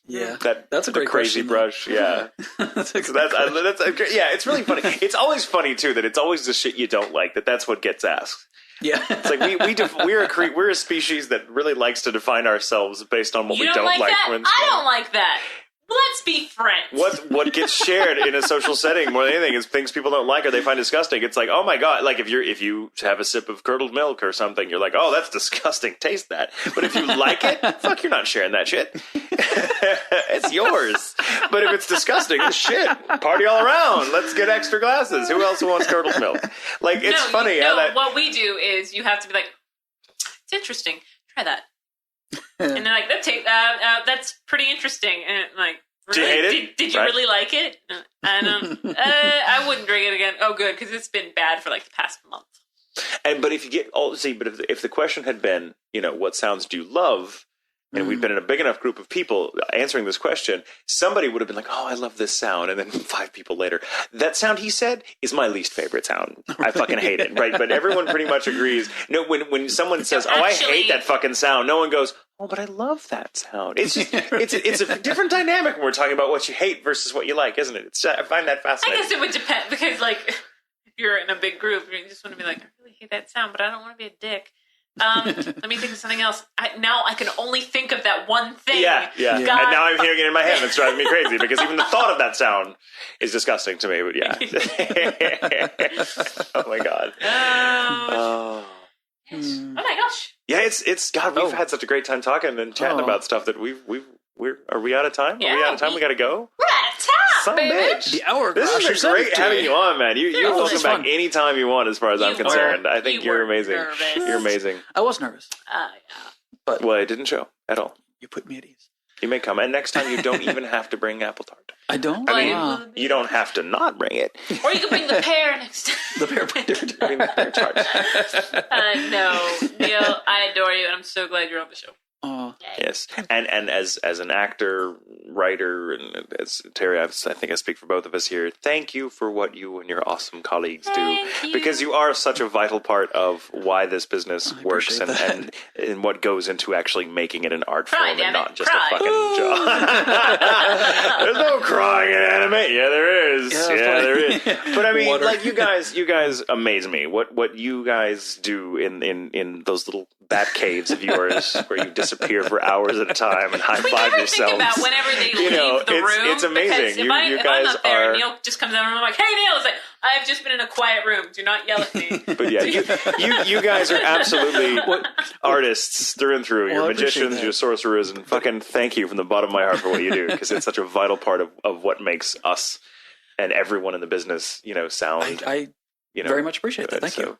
Yeah, that's a great crazy question, brush. Yeah, that's it's really funny. It's always funny too that it's always the shit you don't like that's what gets asked. Yeah, it's like we're a species that really likes to define ourselves based on what we don't like. I don't like that. Let's be friends. What gets shared in a social setting more than anything is things people don't like or they find disgusting. It's like, oh my god, like if you have a sip of curdled milk or something, you're like, oh, that's disgusting. Taste that. But if you like it, fuck, you're not sharing that shit. It's yours. But if it's disgusting, it's shit. Party all around. Let's get extra glasses. Who else wants curdled milk? Like it's funny. What we do is you have to be like, it's interesting. Try that. And they're like, that's pretty interesting. And like, really? Do you hate it? Did you really like it? I wouldn't drink it again. Oh, good, because it's been bad for like the past month. But if you get if the question had been, what sounds do you love? And we'd been in a big enough group of people answering this question, somebody would have been like, oh, I love this sound. And then 5 people later, that sound he said is my least favorite sound. I fucking hate it. Right. But everyone pretty much agrees. No, when someone says, I hate that fucking sound, no one goes, oh, but I love that sound. It's just, it's a different dynamic when we're talking about what you hate versus what you like, isn't it? I find that fascinating. I guess it would depend because like if you're in a big group, you just want to be like, I really hate that sound, but I don't want to be a dick. Let me think of something else. Now I can only think of that one thing. Yeah. And now I'm hearing it in my head. It's driving me crazy because even the thought of that sound is disgusting to me. But yeah. Oh my god. Oh my gosh. Yeah, it's God. We've had such a great time talking and chatting about stuff that are we out of time? Yeah, are we out of time? We got to go. We're out of time, baby. Bitch. The hour. This has been great having you on, man. You're welcome back anytime you want, as far as I'm concerned. I think you're amazing. Nervous. You're amazing. I was nervous. Yeah. But it didn't show at all. You put me at ease. You may come, and next time you don't even have to bring apple tart. I don't. You don't have to not bring it. Or you can bring the pear next time. The pear tart. No, Neal, I adore you, and I'm so glad you're on the show. Yes, and as an actor, writer, and as Terry, I think I speak for both of us here. Thank you for what you and your awesome colleagues do, because you are such a vital part of why this business works and what goes into actually making it an art form and not just a fucking job. There's no crying in anime. Yeah, there is. Yeah, there is. But I mean, like you guys amaze me. What you guys do in those little bat caves of yours where you disappear for hours at a time and high five yourselves. Think about whenever they leave the room. It's amazing. If I'm up there, Neal just comes out and I'm like, "Hey, Neal!" It's like, "I've just been in a quiet room. Do not yell at me." But yeah, you guys are absolutely artists through and through. You're magicians, you're sorcerers, and fucking thank you from the bottom of my heart for what you do, because it's such a vital part of what makes us and everyone in the business, sound. I very much appreciate that. Thank you.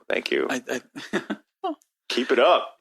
Thank you. Keep it up.